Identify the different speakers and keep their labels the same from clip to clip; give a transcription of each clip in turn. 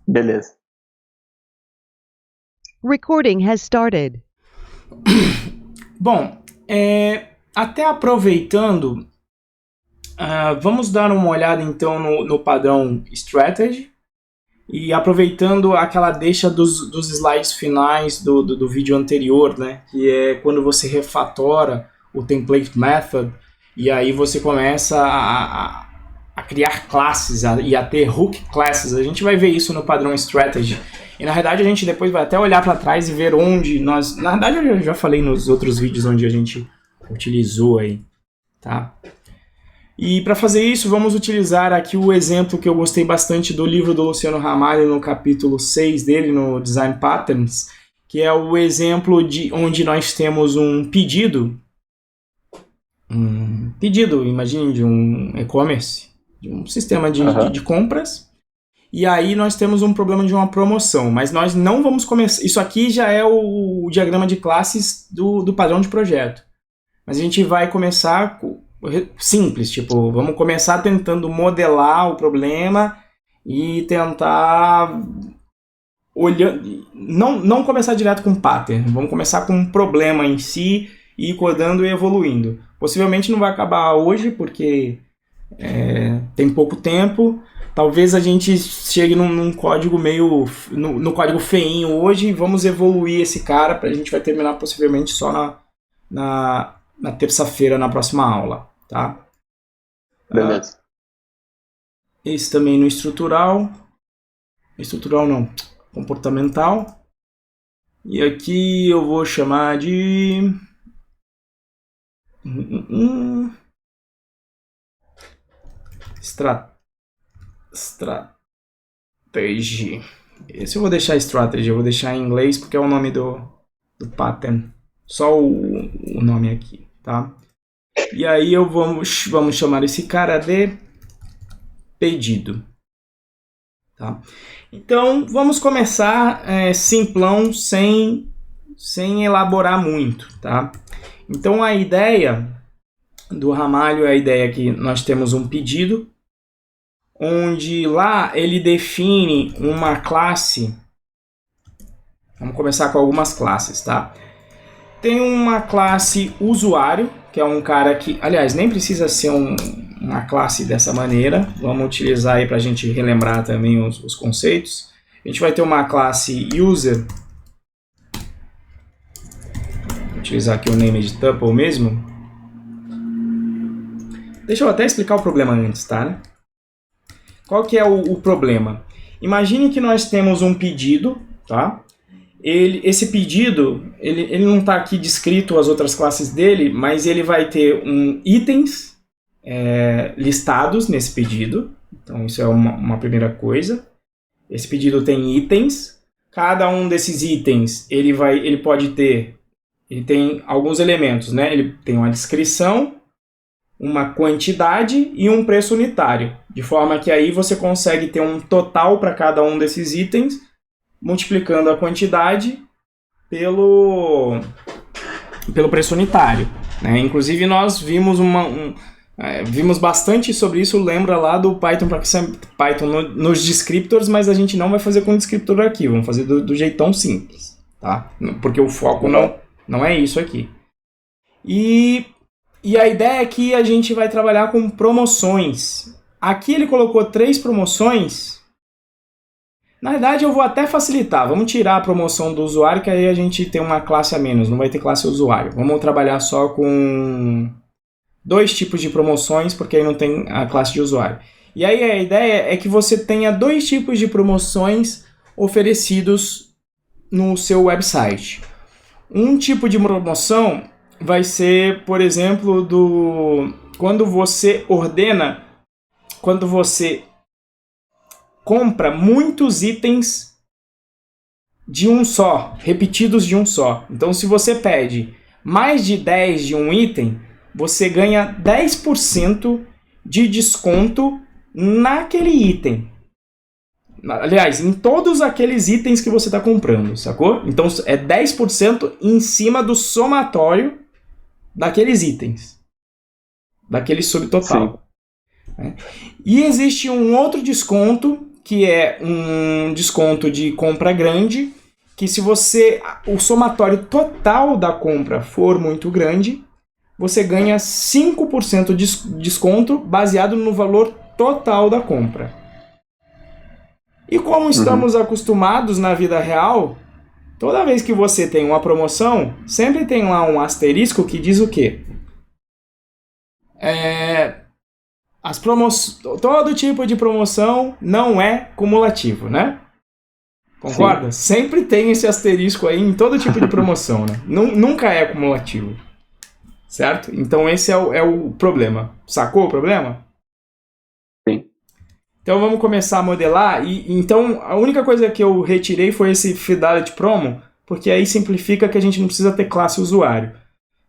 Speaker 1: Beleza.
Speaker 2: Recording has started.
Speaker 3: Bom, até aproveitando, vamos dar uma olhada então no padrão Strategy e aproveitando aquela deixa dos slides finais do vídeo anterior, né, que é quando você refatora o Template Method e aí você começa a criar classes e a ter hook classes. A gente vai ver isso no padrão Strategy. E na verdade a gente depois vai até olhar para trás e ver onde nós... Na verdade eu já falei nos outros vídeos onde a gente utilizou aí, tá? E para fazer isso vamos utilizar aqui o exemplo que eu gostei bastante do livro do Luciano Ramalho no capítulo 6 dele, no Design Patterns, que é o exemplo de onde nós temos um pedido, imagine, de um e-commerce, de um sistema de compras. E aí nós temos um problema de uma promoção, mas nós não vamos começar... Isso aqui já é o diagrama de classes do padrão de projeto. Mas a gente vai começar simples, tipo, vamos começar tentando modelar o problema e tentar olhando... Não começar direto com pattern, vamos começar com um problema em si e ir codando e evoluindo. Possivelmente não vai acabar hoje, porque tem pouco tempo. Talvez a gente chegue num código meio... no código feinho hoje e vamos evoluir esse cara. A gente vai terminar possivelmente só na terça-feira, na próxima aula. Tá?
Speaker 1: Beleza.
Speaker 3: Esse também no estrutural. Estrutural não. Comportamental. E aqui eu vou chamar de... Strategy. Esse eu vou deixar strategy, eu vou deixar em inglês porque é o nome do pattern. Só o nome aqui, tá? E aí vamos chamar esse cara de pedido. Tá? Então vamos começar simplão, sem elaborar muito, tá? Então a ideia do Ramalho é a ideia que nós temos um pedido, onde lá ele define uma classe. Vamos começar com algumas classes, tá? Tem uma classe usuário, que é um cara que, aliás, nem precisa ser uma classe dessa maneira. Vamos utilizar aí para a gente relembrar também os conceitos. A gente vai ter uma classe user. Vou utilizar aqui o name de tuple mesmo. Deixa eu até explicar o problema antes, tá? Qual que é o problema? Imagine que nós temos um pedido, tá? Esse pedido, ele não está aqui descrito as outras classes dele, mas ele vai ter itens listados nesse pedido. Então isso é uma primeira coisa. Esse pedido tem itens. Cada um desses itens ele tem alguns elementos, né? Ele tem uma descrição, uma quantidade e um preço unitário, de forma que aí você consegue ter um total para cada um desses itens, multiplicando a quantidade pelo preço unitário, né? Inclusive nós vimos vimos bastante sobre isso, lembra lá do Python nos descriptors, mas a gente não vai fazer com descriptor aqui, vamos fazer do jeitão simples, tá? Porque o foco não é isso aqui. E a ideia é que a gente vai trabalhar com promoções. Aqui ele colocou 3 promoções. Na verdade eu vou até facilitar. Vamos tirar a promoção do usuário, que aí a gente tem uma classe a menos. Não vai ter classe usuário. Vamos trabalhar só com 2 tipos de promoções, porque aí não tem a classe de usuário. E aí a ideia é que você tenha 2 tipos de promoções oferecidos no seu website. Um tipo de promoção vai ser, por exemplo, quando você compra muitos itens de um só, repetidos de um só. Então, se você pede mais de 10 de um item, você ganha 10% de desconto naquele item. Aliás, em todos aqueles itens que você está comprando, sacou? Então, é 10% em cima do somatório daqueles itens, daquele subtotal. E existe um outro desconto que é um desconto de compra grande, que se o somatório total da compra for muito grande, você ganha 5% de desconto baseado no valor total da compra. E como estamos acostumados na vida real, toda vez que você tem uma promoção, sempre tem lá um asterisco que diz o quê? Todo tipo de promoção não é cumulativo, né? Concorda? Sim. Sempre tem esse asterisco aí em todo tipo de promoção, né? Nunca é cumulativo. Certo? Então esse é o problema. Sacou o problema?
Speaker 1: Sim.
Speaker 3: Então vamos começar a modelar. Então a única coisa que eu retirei foi esse Fidelity Promo, porque aí simplifica que a gente não precisa ter classe usuário.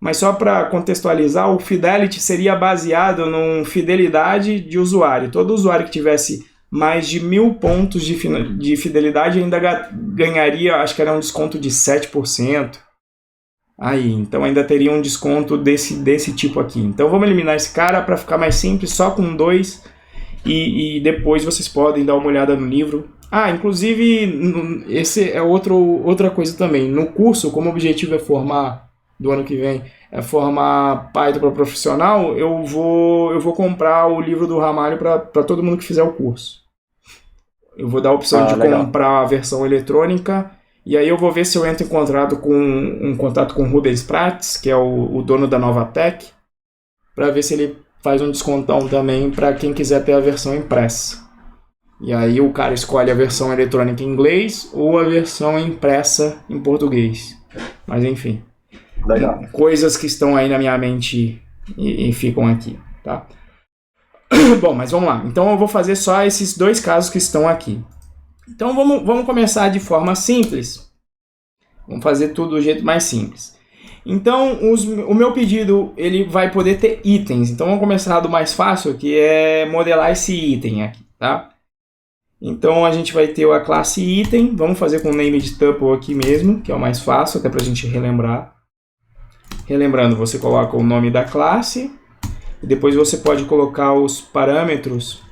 Speaker 3: Mas só para contextualizar, o Fidelity seria baseado numa fidelidade de usuário. Todo usuário que tivesse mais de 1.000 pontos de fidelidade ainda ganharia, acho que era um desconto de 7%. Aí, então ainda teria um desconto desse tipo aqui. Então vamos eliminar esse cara para ficar mais simples, só com 2. E depois vocês podem dar uma olhada no livro. Inclusive, esse é outra coisa também. No curso, como o objetivo é formar, do ano que vem, é formar Python para profissional, eu vou comprar o livro do Ramalho para todo mundo que fizer o curso. Eu vou dar a opção de legal. Comprar a versão eletrônica, e aí eu vou ver se eu entro em contato com o Rubens Prates, que é o dono da Novatec, para ver se ele faz um descontão também para quem quiser ter a versão impressa. E aí o cara escolhe a versão eletrônica em inglês ou a versão impressa em português. Mas enfim.
Speaker 1: Legal.
Speaker 3: Coisas que estão aí na minha mente e ficam aqui, tá? Bom, mas vamos lá. Então eu vou fazer só esses 2 casos que estão aqui. Então vamos começar de forma simples. Vamos fazer tudo do jeito mais simples. Então o meu pedido ele vai poder ter itens. Então vamos começar do mais fácil, que é modelar esse item aqui, tá? Então a gente vai ter a classe item. Vamos fazer com o name de tuple aqui mesmo, que é o mais fácil, até para a gente relembrar. Relembrando, você coloca o nome da classe e depois você pode colocar os parâmetros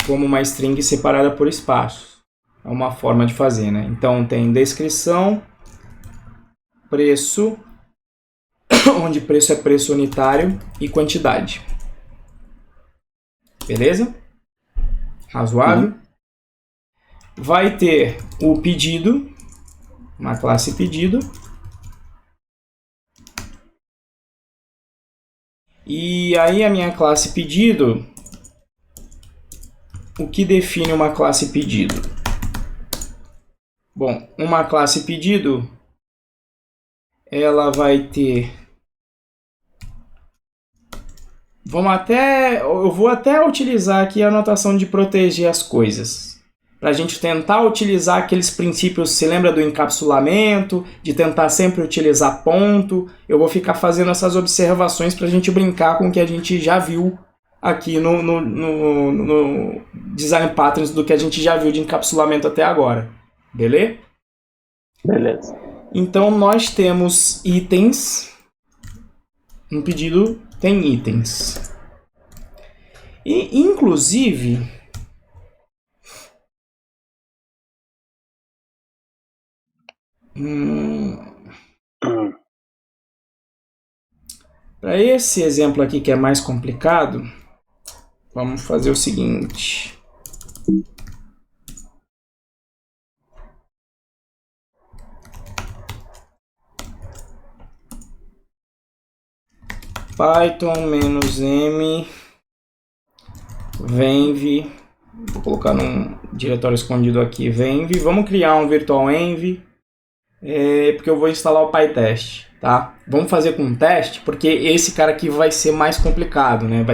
Speaker 3: como uma string separada por espaços. É uma forma de fazer, né? Então tem descrição, preço, onde preço é preço unitário, e quantidade. Beleza? Razoável? Vai ter o pedido, uma classe pedido. E aí a minha classe pedido, o que define uma classe pedido? Bom, uma classe pedido, ela vai ter... Eu vou até utilizar aqui a notação de proteger as coisas. Para a gente tentar utilizar aqueles princípios, se lembra do encapsulamento, de tentar sempre utilizar ponto. Eu vou ficar fazendo essas observações para a gente brincar com o que a gente já viu aqui no Design Patterns, do que a gente já viu de encapsulamento até agora. Beleza?
Speaker 1: Beleza.
Speaker 3: Então nós temos itens. Um pedido tem itens. E inclusive... Para esse exemplo aqui que é mais complicado, vamos fazer o seguinte. Python-m venv, vou colocar num diretório escondido aqui, venv. Vamos criar um virtual env, porque eu vou instalar o PyTest, tá? Vamos fazer com um teste, porque esse cara aqui vai ser mais complicado, né?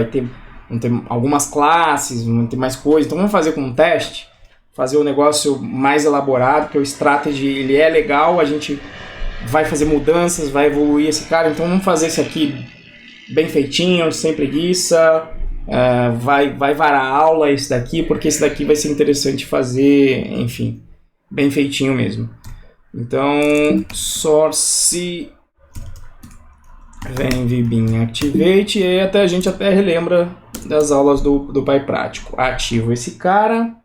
Speaker 3: Vão ter algumas classes, vão ter mais coisas, então vamos fazer com um teste, fazer o negócio mais elaborado, porque o strategy ele é legal, a gente vai fazer mudanças, vai evoluir esse cara, então vamos fazer esse aqui bem feitinho, sem preguiça. Vai varar a aula esse daqui, porque esse daqui vai ser interessante fazer, enfim, bem feitinho mesmo. Então, source venv-bin activate, e aí a gente até relembra das aulas do PyPrático. Ativo esse cara,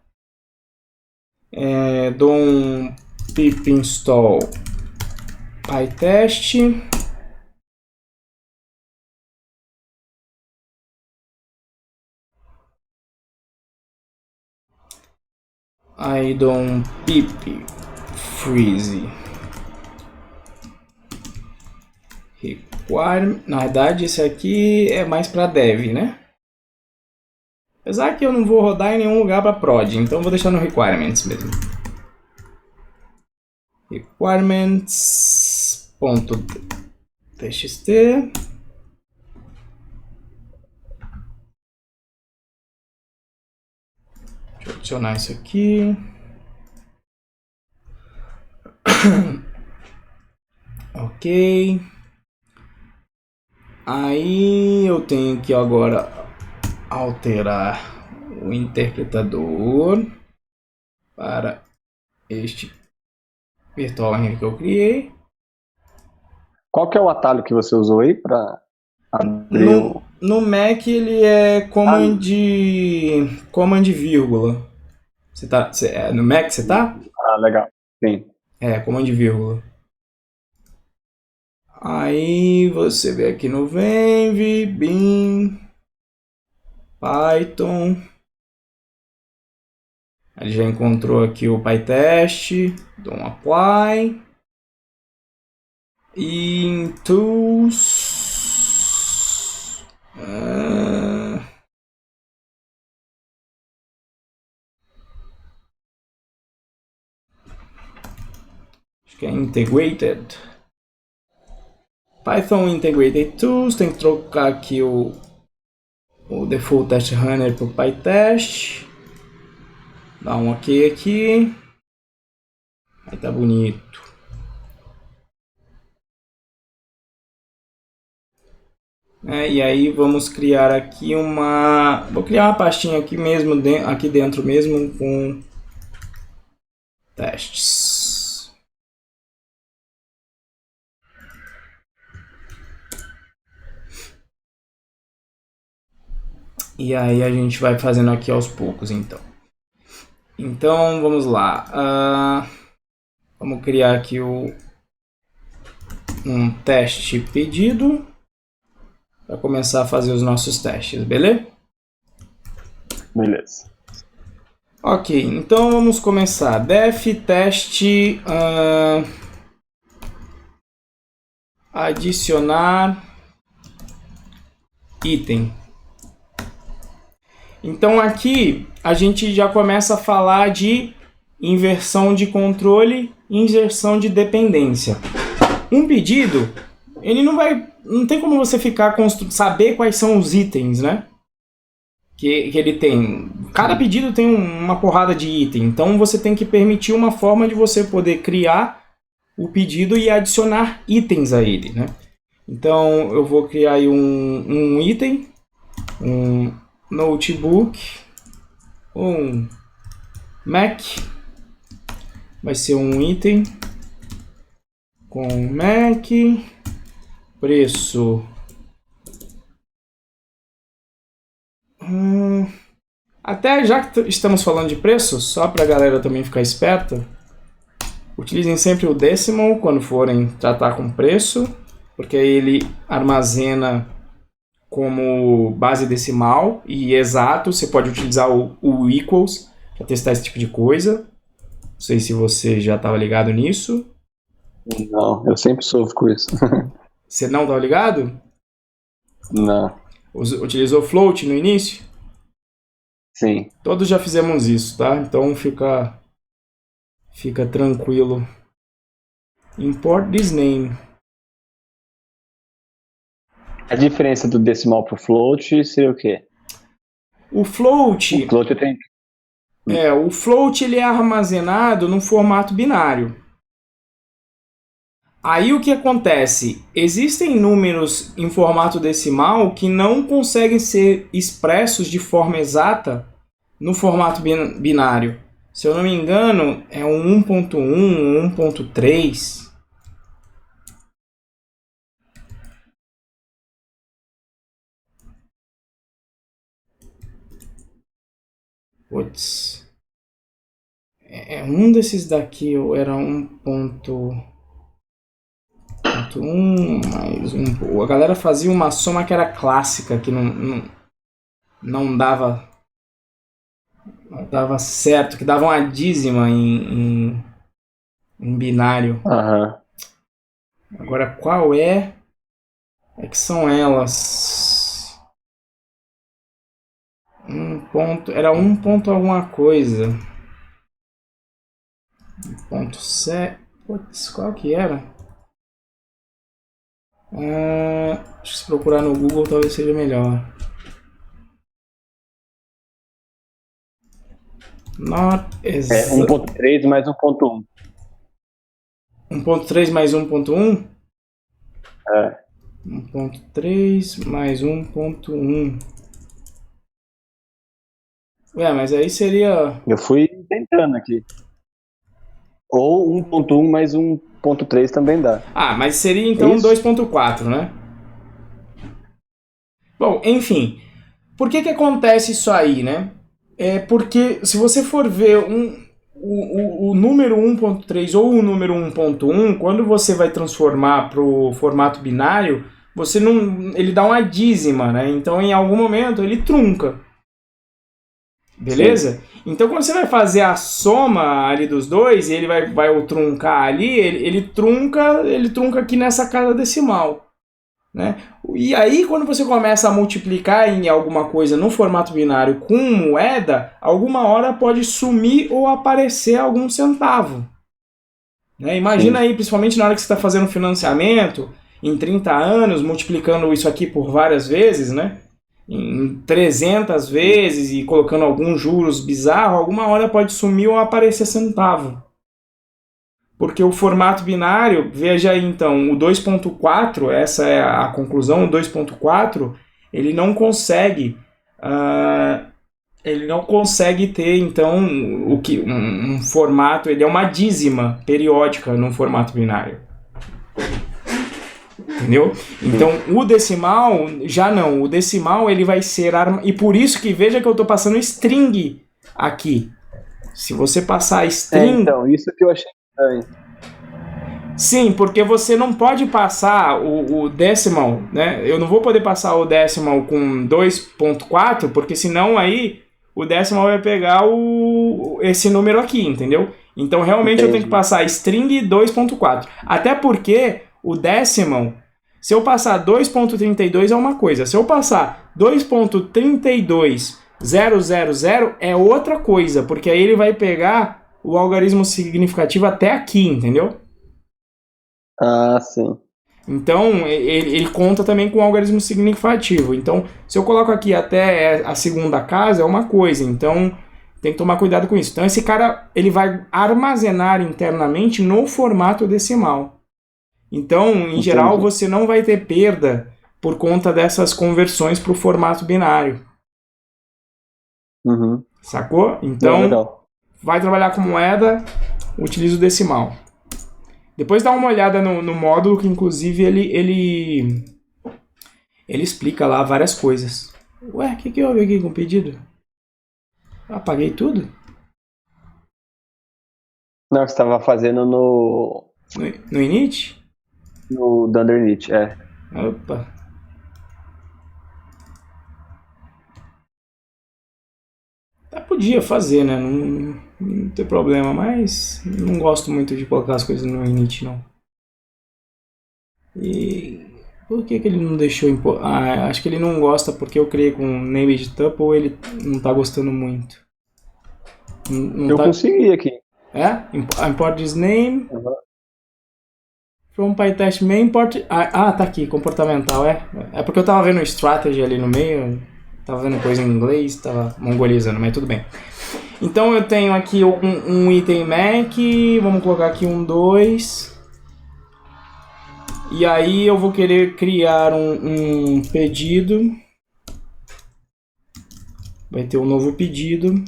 Speaker 3: Dou um pip install pytest. Aí dou um pip freeze requirement. Na verdade, esse aqui é mais para dev, né? Apesar que eu não vou rodar em nenhum lugar para prod, então eu vou deixar no requirements mesmo. Requirements.txt. Deixa eu adicionar isso aqui. Ok. Aí eu tenho que agora alterar o interpretador para este virtual env que eu criei.
Speaker 1: Qual que é o atalho que você usou aí para abrir o...
Speaker 3: No Mac ele é command vírgula. No Mac você tá?
Speaker 1: Ah, legal. Sim.
Speaker 3: Command vírgula. Aí você vê aqui no Venv, Bin, Python. Ele já encontrou aqui o PyTest. Dou um apply. E em Tools. Acho que é Integrated. Python Integrated Tools. Tem que trocar aqui o Default Test Runner para o PyTest. Dá um OK aqui. Aí tá bonito. E aí vamos criar aqui vou criar uma pastinha aqui mesmo, aqui dentro mesmo, com testes. E aí a gente vai fazendo aqui aos poucos, então. Então vamos lá. Vamos criar aqui um teste pedido para começar a fazer os nossos testes, beleza?
Speaker 1: Beleza.
Speaker 3: Ok, então vamos começar. Def teste adicionar item. Então aqui a gente já começa a falar de inversão de controle e inversão de dependência. Um pedido, ele não tem como você ficar saber quais são os itens, né? Que ele tem. Cada pedido tem uma porrada de item, então você tem que permitir uma forma de você poder criar o pedido e adicionar itens a ele, né? Então eu vou criar aí um item, um notebook, um Mac, vai ser um item com Mac, preço. Até já que estamos falando de preço, só para a galera também ficar esperta, utilizem sempre o decimal quando forem tratar com preço, porque ele armazena como base decimal e exato. Você pode utilizar o equals para testar esse tipo de coisa. Não sei se você já estava ligado nisso.
Speaker 1: Não, eu sempre sofro com isso.
Speaker 3: Você não estava ligado?
Speaker 1: Não.
Speaker 3: Utilizou float no início?
Speaker 1: Sim.
Speaker 3: Todos já fizemos isso, tá? Então fica tranquilo. Import this name.
Speaker 1: A diferença do decimal pro float seria o quê?
Speaker 3: O float,
Speaker 1: O float tem...
Speaker 3: o float ele é armazenado no formato binário. Aí o que acontece? Existem números em formato decimal que não conseguem ser expressos de forma exata no formato binário. Se eu não me engano, é um 1.1, 1.3. Putz. Um desses daqui era 1.1 mais 1. A galera fazia uma soma que era clássica, que não dava certo, que dava uma dízima em binário.
Speaker 1: Aham.
Speaker 3: Agora, qual é que são elas? Era 1 ponto alguma coisa. 1.7. Putz, qual que era? Acho que se procurar no Google talvez seja melhor. Not
Speaker 1: É
Speaker 3: exact.
Speaker 1: 1.3 mais 1.1.
Speaker 3: 1.3 mais 1.1?
Speaker 1: É.
Speaker 3: 1.3 mais 1.1. Ué, mas aí seria...
Speaker 1: Eu fui tentando aqui. Ou 1.1 mais 1.3 também dá.
Speaker 3: mas seria então
Speaker 1: Isso.
Speaker 3: 2.4, né? Bom, enfim. Por que acontece isso aí, né? É porque se você for ver o número 1.3 ou o número 1.1, quando você vai transformar para o formato binário, ele dá uma dízima, né? Então em algum momento ele trunca. Beleza? Sim. Então quando você vai fazer a soma ali dos dois, e ele vai truncar ali, ele trunca aqui nessa casa decimal. Né? E aí, quando você começa a multiplicar em alguma coisa no formato binário com moeda, alguma hora pode sumir ou aparecer algum centavo. Né? Imagina Sim. aí, principalmente na hora que você está fazendo financiamento, em 30 anos, multiplicando isso aqui por várias vezes, né? Em 300 vezes e colocando alguns juros bizarros, alguma hora pode sumir ou aparecer centavo. Porque o formato binário, veja aí então, o 2.4, essa é a conclusão, o 2.4, ele não consegue ter então um formato, ele é uma dízima periódica no formato binário. Entendeu? Então o decimal já não, o decimal ele vai ser e por isso que veja que eu estou passando string aqui. Se você passar string...
Speaker 1: então, isso que eu achei estranho.
Speaker 3: Sim, porque você não pode passar o decimal, né? Eu não vou poder passar o decimal com 2.4, porque senão aí o decimal vai pegar esse número aqui, entendeu? Então realmente Entendi. Eu tenho que passar string 2.4. Até porque o decimal, se eu passar 2.32 é uma coisa, se eu passar 2.32000 é outra coisa, porque aí ele vai pegar o algarismo significativo até aqui, entendeu?
Speaker 1: Ah, sim.
Speaker 3: Então, ele conta também com o algarismo significativo. Então, se eu coloco aqui até a segunda casa, é uma coisa. Então, tem que tomar cuidado com isso. Então, esse cara ele vai armazenar internamente no formato decimal. Então, em Entendi. Geral, você não vai ter perda por conta dessas conversões para o formato binário.
Speaker 1: Uhum.
Speaker 3: Sacou? Então, vai trabalhar com moeda, utiliza o decimal. Depois dá uma olhada no módulo que, inclusive, ele explica lá várias coisas. Ué, o que houve aqui com o pedido? Apaguei tudo?
Speaker 1: Não, você estava fazendo no
Speaker 3: init?
Speaker 1: No Underneath, é.
Speaker 3: Opa. Podia fazer, né? Não tem problema, mas não gosto muito de colocar as coisas no init, não. E por que ele não deixou... acho que ele não gosta porque eu criei com named tuple ou ele não tá gostando muito.
Speaker 1: Eu consegui aqui.
Speaker 3: É? Import this name. From PyTest main import... tá aqui, comportamental, É porque eu tava vendo strategy ali no meio, tava vendo coisa em inglês, tava mongolizando, mas tudo bem. Então eu tenho aqui um item Mac, vamos colocar aqui 2. E aí eu vou querer criar um pedido. Vai ter um novo pedido.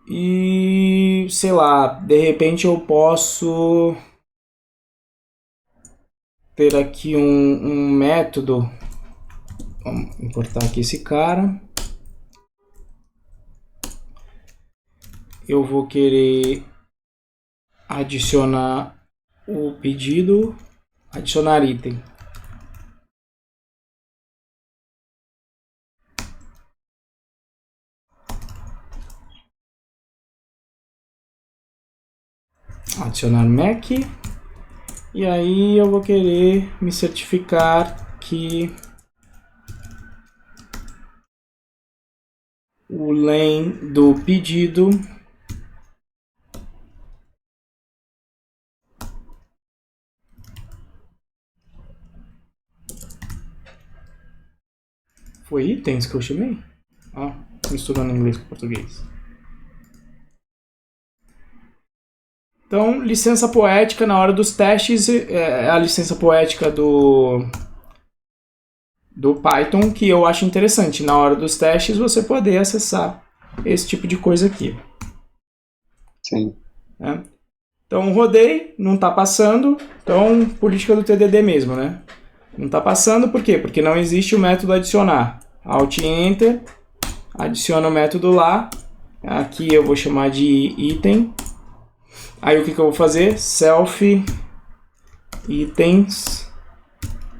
Speaker 3: E, sei lá, de repente eu posso ter aqui um método. Vamos importar aqui esse cara. eu vou querer adicionar o pedido, adicionar item. Adicionar Mac. E aí eu vou querer me certificar que o len do pedido foi itens que eu chamei? Ah, misturando inglês com português. Então, licença poética na hora dos testes é a licença poética do Python que eu acho interessante. Na hora dos testes você poder acessar esse tipo de coisa aqui.
Speaker 1: Sim.
Speaker 3: Né? Então, rodei, não está passando. Então, política do TDD mesmo, né? Não está passando, por quê? Porque não existe o método adicionar. Alt Enter, adiciona o método lá. Aqui eu vou chamar de item. Aí o que eu vou fazer? Self itens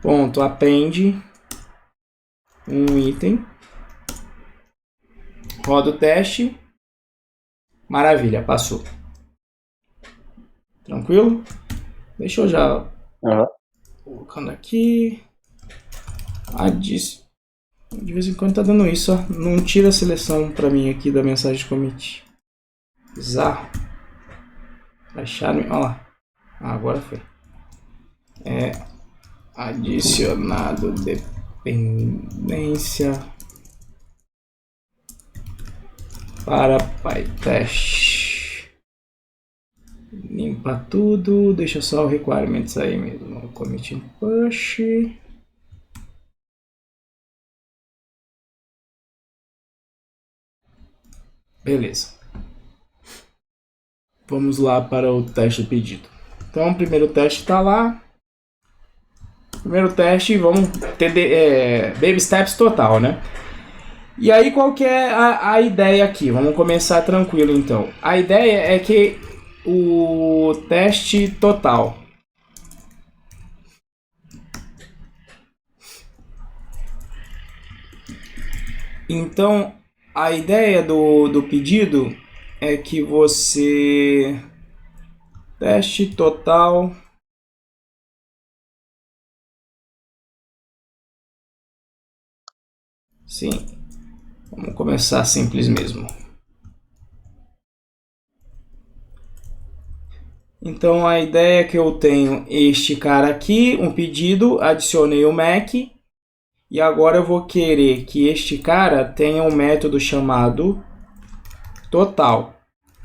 Speaker 3: ponto append um item. Roda o teste. Maravilha, passou. Tranquilo? Deixa eu já colocando aqui. De vez em quando tá dando isso, ó. Não tira a seleção para mim aqui da mensagem de commit. Bizarro. Baixar, olha lá. Agora foi. Adicionado dependência para PyTest. Limpa tudo. Deixa só o requirements aí mesmo. Commit push. Beleza. Vamos lá para o teste do pedido. Então, o primeiro teste está lá. Primeiro teste, vamos ter baby steps total, né? E aí, qual que é a ideia aqui? Vamos começar tranquilo, então. A ideia é que o teste total... Então, a ideia do pedido é que você... Teste total... Sim, vamos começar simples mesmo. Então a ideia é que eu tenho este cara aqui, um pedido, adicionei o Mac, e agora eu vou querer que este cara tenha um método chamado total.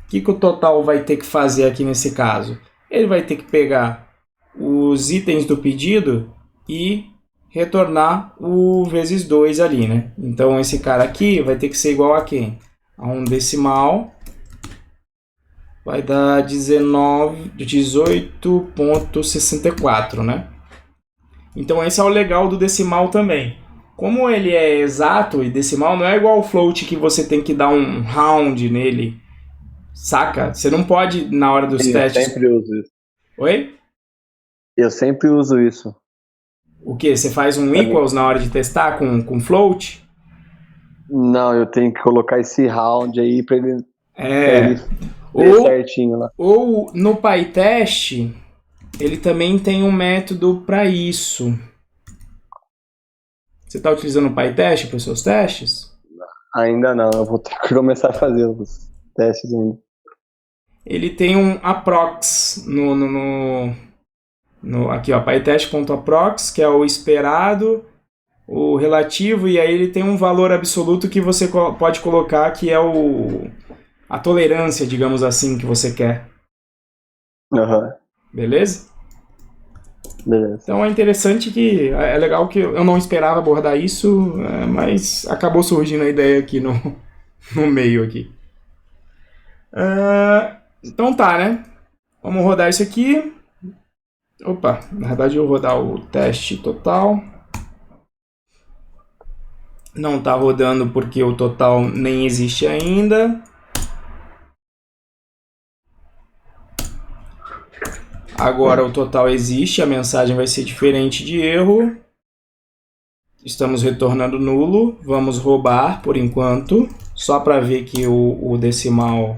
Speaker 3: O que o total vai ter que fazer aqui nesse caso? Ele vai ter que pegar os itens do pedido e retornar o vezes 2 ali, né? Então esse cara aqui vai ter que ser igual a quem? A um decimal. Vai dar 18.64, né? Então esse é o legal do decimal também. Como ele é exato e decimal não é igual ao float que você tem que dar um round nele, saca? Você não pode na hora dos testes...
Speaker 1: Eu sempre uso isso.
Speaker 3: Oi?
Speaker 1: Eu sempre uso isso.
Speaker 3: O que? Você faz um equals na hora de testar com float?
Speaker 1: Não, eu tenho que colocar esse round aí para ele certinho lá.
Speaker 3: Ou no PyTest, ele também tem um método para isso. Você está utilizando o PyTest para os seus testes?
Speaker 1: Ainda não, eu vou ter que começar a fazer os testes ainda.
Speaker 3: Ele tem um approx aqui, ó, pytest.approx, que é o esperado, o relativo, e aí ele tem um valor absoluto que você pode colocar, que é a tolerância, digamos assim, que você quer. Beleza?
Speaker 1: Beleza.
Speaker 3: Então é interessante que... É legal que eu não esperava abordar isso, mas acabou surgindo a ideia aqui no meio aqui. Então tá, né? Vamos rodar isso aqui. Opa, na verdade eu vou rodar o teste total. Não está rodando porque o total nem existe ainda. Agora o total existe, a mensagem vai ser diferente de erro. Estamos retornando nulo. Vamos roubar por enquanto, só para ver que o decimal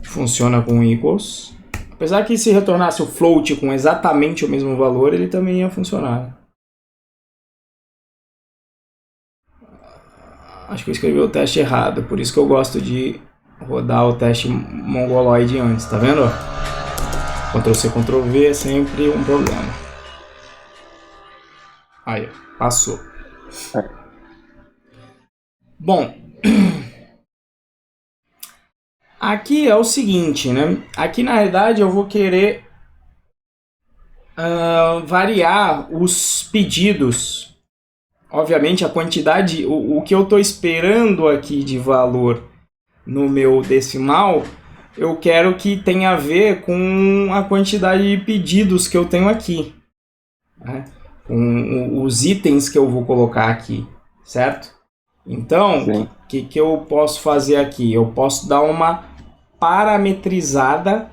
Speaker 3: funciona com equals. Apesar que se retornasse o float com exatamente o mesmo valor, ele também ia funcionar. Acho que eu escrevi o teste errado, por isso que eu gosto de rodar o teste mongoloide antes, tá vendo? Ctrl+C, Ctrl+V é sempre um problema. Aí, passou. Bom, aqui é o seguinte, né? Aqui na realidade eu vou querer variar os pedidos. Obviamente a quantidade, o que eu estou esperando aqui de valor no meu decimal, eu quero que tenha a ver com a quantidade de pedidos que eu tenho aqui, né? Com os itens que eu vou colocar aqui, certo? Então, o que eu posso fazer aqui? Eu posso dar uma parametrizada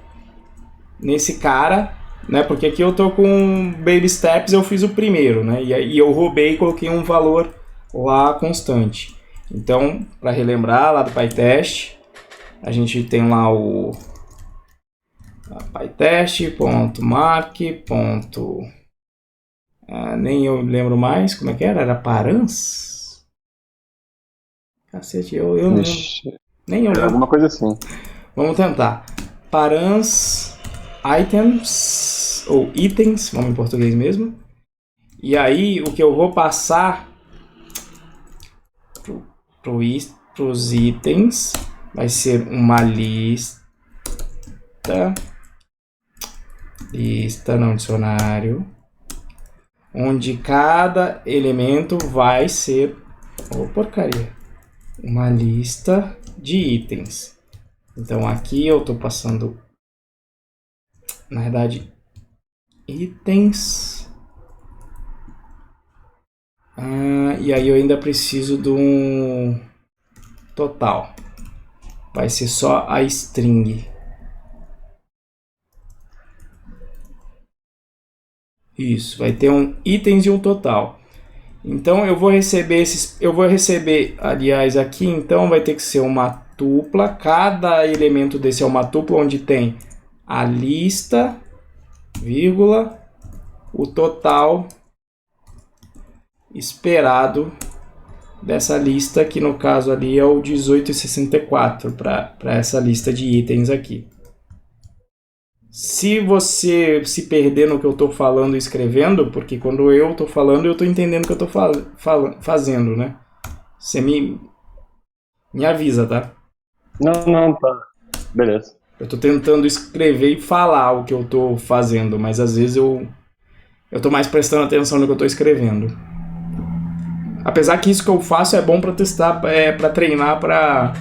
Speaker 3: nesse cara, né? Porque aqui eu tô com baby steps, eu fiz o primeiro, né? E eu roubei e coloquei um valor lá constante. Então, para relembrar lá do PyTest, a gente tem lá o pytest.mark. Nem eu lembro mais como é que era parans? Cacete, eu não lembro. Nem eu lembro.
Speaker 1: Alguma coisa assim.
Speaker 3: Vamos tentar. Parans items, ou itens, vamos em português mesmo. E aí, o que eu vou passar para os itens vai ser uma lista no dicionário, onde cada elemento vai ser uma lista de itens. Então aqui eu estou passando, na verdade, itens. E aí eu ainda preciso de um total. Vai ser só a string. Isso, vai ter um itens e um total. Então eu vou receber aliás, aqui então vai ter que ser uma tupla. Cada elemento desse é uma tupla onde tem a lista, vírgula, o total esperado dessa lista, que no caso ali é o 1864 para essa lista de itens aqui. Se você se perder no que eu estou falando e escrevendo, porque quando eu estou falando, eu estou entendendo o que eu estou fazendo, né? Você me avisa, tá?
Speaker 1: Não, tá. Beleza.
Speaker 3: Eu estou tentando escrever e falar o que eu estou fazendo, mas às vezes eu estou mais prestando atenção no que eu estou escrevendo. Apesar que isso que eu faço é bom para testar, para treinar para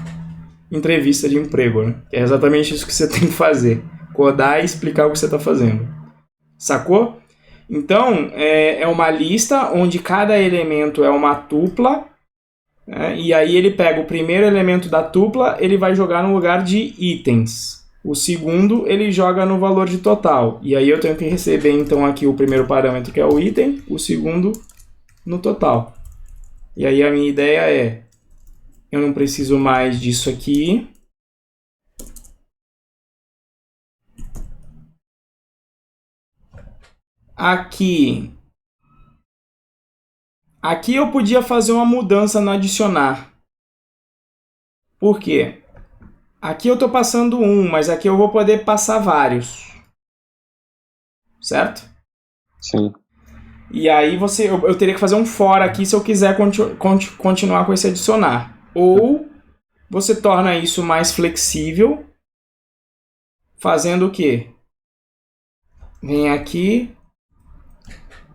Speaker 3: entrevista de emprego, né? É exatamente isso que você tem que fazer. Codar e explicar o que você está fazendo. Sacou? Então, é uma lista onde cada elemento é uma tupla, né? E aí ele pega o primeiro elemento da tupla, ele vai jogar no lugar de itens. O segundo, ele joga no valor de total. E aí eu tenho que receber, então, aqui o primeiro parâmetro, que é o item, o segundo no total. E aí a minha ideia é, eu não preciso mais disso aqui. Aqui eu podia fazer uma mudança no adicionar. Por quê? Aqui eu estou passando um, mas aqui eu vou poder passar vários. Certo?
Speaker 1: Sim.
Speaker 3: E aí eu teria que fazer um for aqui se eu quiser continuar com esse adicionar. Ou você torna isso mais flexível, fazendo o quê? Vem aqui,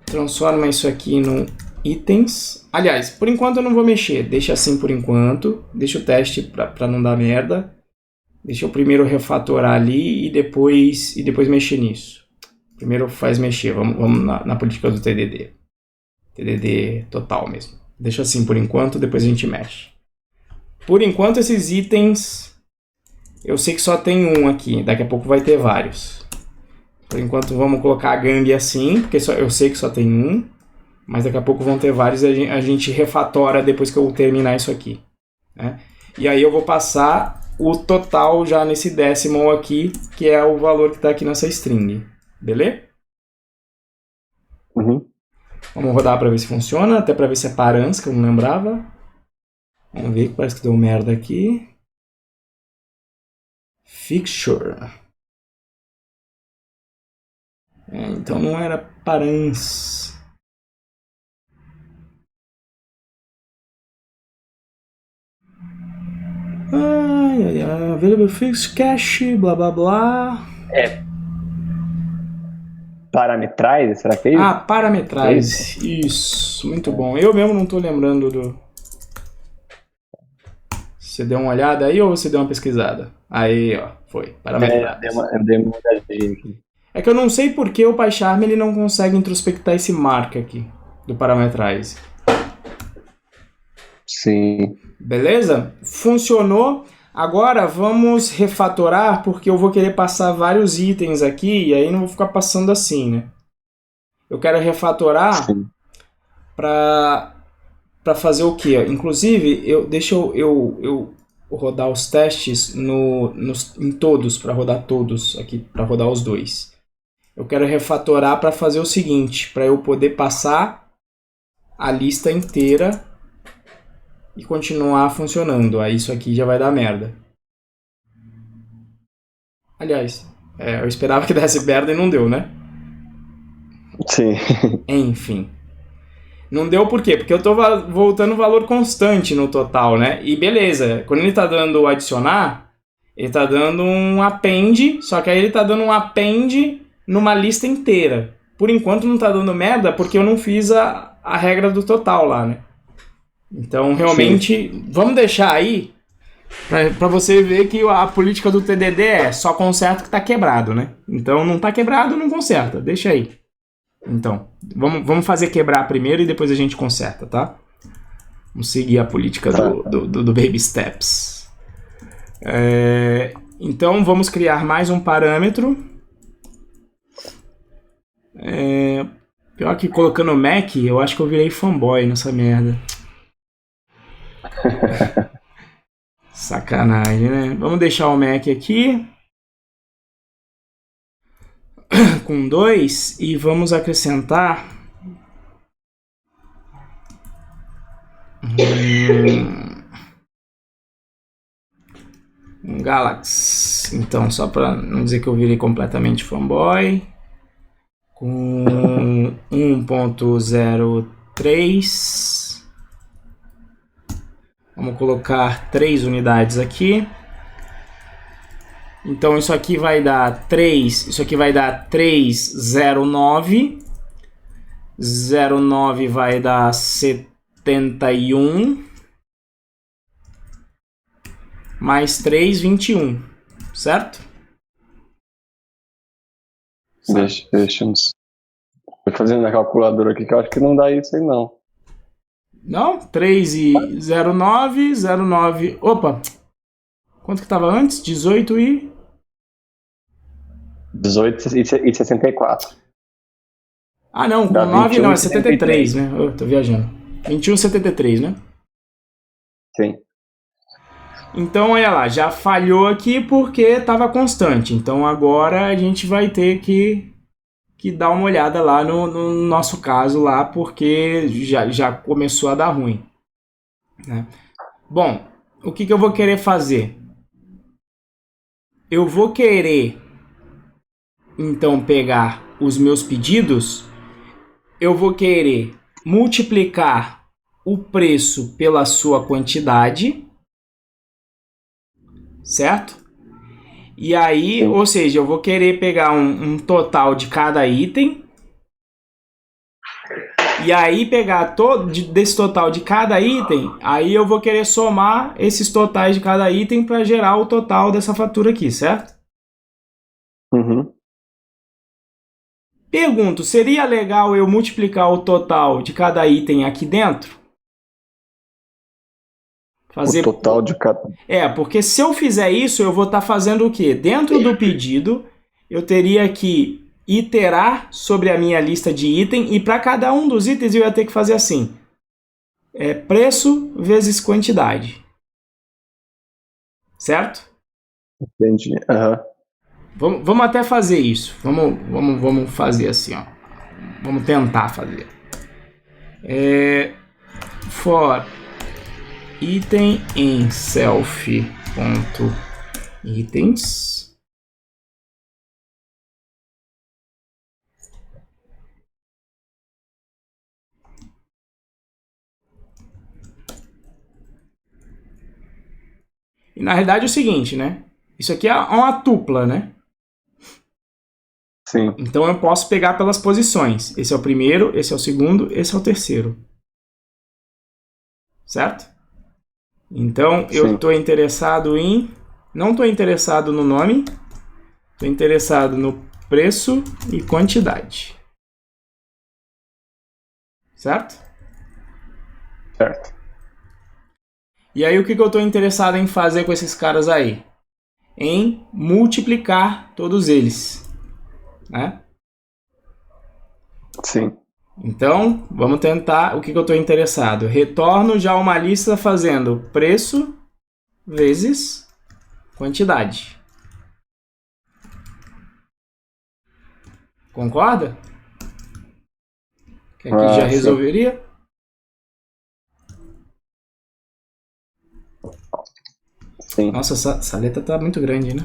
Speaker 3: transforma isso aqui no itens. Aliás, por enquanto eu não vou mexer. Deixa assim por enquanto. Deixa o teste para não dar merda. Deixa eu primeiro refatorar ali e depois mexer nisso. Primeiro faz mexer. Vamos na política do TDD. TDD total mesmo. Deixa assim por enquanto, depois a gente mexe. Por enquanto, esses itens, eu sei que só tem um aqui. Daqui a pouco vai ter vários. Por enquanto, vamos colocar a gangue assim, porque eu sei que só tem um. Mas daqui a pouco vão ter vários e a gente refatora depois que eu terminar isso aqui. Né? E aí eu vou passar o total já nesse decimal aqui, que é o valor que está aqui nessa string. Beleza?
Speaker 1: Uhum.
Speaker 3: Vamos rodar para ver se funciona, até para ver se é parans, que eu não lembrava. Vamos ver, parece que deu merda aqui. Fixture. Então não era parans. Available fixed cache, blá blá blá.
Speaker 1: Parametrize, será que é isso?
Speaker 3: Parametrize. Isso, muito bom. Eu mesmo não tô lembrando do... Você deu uma olhada aí ou você deu uma pesquisada? Aí, ó, foi. Parametrize.
Speaker 1: Eu dei uma olhadinha aqui.
Speaker 3: É que eu não sei por que o PyCharm ele não consegue introspectar esse mark aqui do parametrize.
Speaker 1: Sim.
Speaker 3: Beleza? Funcionou. Agora vamos refatorar, porque eu vou querer passar vários itens aqui e aí não vou ficar passando assim, né? Eu quero refatorar para fazer o quê? Inclusive, deixa eu rodar os testes em todos, para rodar todos aqui, para rodar os dois. Eu quero refatorar para fazer o seguinte, para eu poder passar a lista inteira e continuar funcionando. Aí isso aqui já vai dar merda. Aliás, eu esperava que desse merda e não deu, né?
Speaker 1: Sim.
Speaker 3: Enfim. Não deu por quê? Porque eu tô voltando valor constante no total, né? E beleza, quando ele tá dando adicionar, ele tá dando um append, só que aí ele tá dando um append numa lista inteira. Por enquanto não tá dando merda porque eu não fiz a regra do total lá, né? Então, realmente, vamos deixar aí para você ver que a política do TDD é só conserta que tá quebrado, né? Então, não tá quebrado, não conserta. Deixa aí. Então, vamos fazer quebrar primeiro e depois a gente conserta, tá? Vamos seguir a política do Baby Steps. Então, vamos criar mais um parâmetro. Pior que colocando Mac, eu acho que eu virei fanboy nessa merda. Sacanagem, né? Vamos deixar o Mac aqui com 2 e vamos acrescentar um Galaxy. Então, só para não dizer que eu virei completamente fanboy, com 1.03. Vamos colocar 3 unidades aqui. Então isso aqui vai dar 3, isso aqui vai dar 309. 09 vai dar 71. Mais 3, 21. Certo?
Speaker 1: Deixa eu fazendo a calculadora aqui que eu acho que não dá isso aí não.
Speaker 3: Não? 3 e 09, 09. Opa! Quanto que estava antes? 18 e...
Speaker 1: 18 e 64.
Speaker 3: Ah, não. Com 9 não, é 73, né? Eu tô viajando. 21 e 73, né?
Speaker 1: Sim.
Speaker 3: Então, olha lá. Já falhou aqui porque estava constante. Então, agora a gente vai ter que dar uma olhada lá no nosso caso lá, porque já começou a dar ruim. Né? Bom, o que eu vou querer fazer? Eu vou querer, então, pegar os meus pedidos, eu vou querer multiplicar o preço pela sua quantidade, certo? E aí, ou seja, eu vou querer pegar um total de cada item. E aí pegar desse total de cada item, aí eu vou querer somar esses totais de cada item para gerar o total dessa fatura aqui, certo?
Speaker 1: Uhum.
Speaker 3: Pergunto, seria legal eu multiplicar o total de cada item aqui dentro? Fazer...
Speaker 1: O total de cada...
Speaker 3: porque se eu fizer isso, eu vou estar fazendo o quê? Dentro do pedido, eu teria que iterar sobre a minha lista de item, e para cada um dos itens eu ia ter que fazer assim. Preço vezes quantidade. Certo?
Speaker 1: Entendi.
Speaker 3: Vamos até fazer isso. Vamos fazer assim, ó. Vamos tentar fazer. For item em self.itens. E na realidade é o seguinte, né? Isso aqui é uma tupla, né?
Speaker 1: Sim.
Speaker 3: Então eu posso pegar pelas posições. Esse é o primeiro, esse é o segundo, esse é o terceiro. Certo? Então eu estou interessado em... Não estou interessado no nome. Estou interessado no preço e quantidade. Certo?
Speaker 1: Certo.
Speaker 3: E aí o que eu estou interessado em fazer com esses caras aí? Em multiplicar todos eles. Né?
Speaker 1: Sim.
Speaker 3: Então, vamos tentar. O que eu estou interessado? Retorno já uma lista fazendo preço vezes quantidade. Concorda? Que aqui já resolveria?
Speaker 1: Sim.
Speaker 3: Nossa, essa letra tá muito grande, né?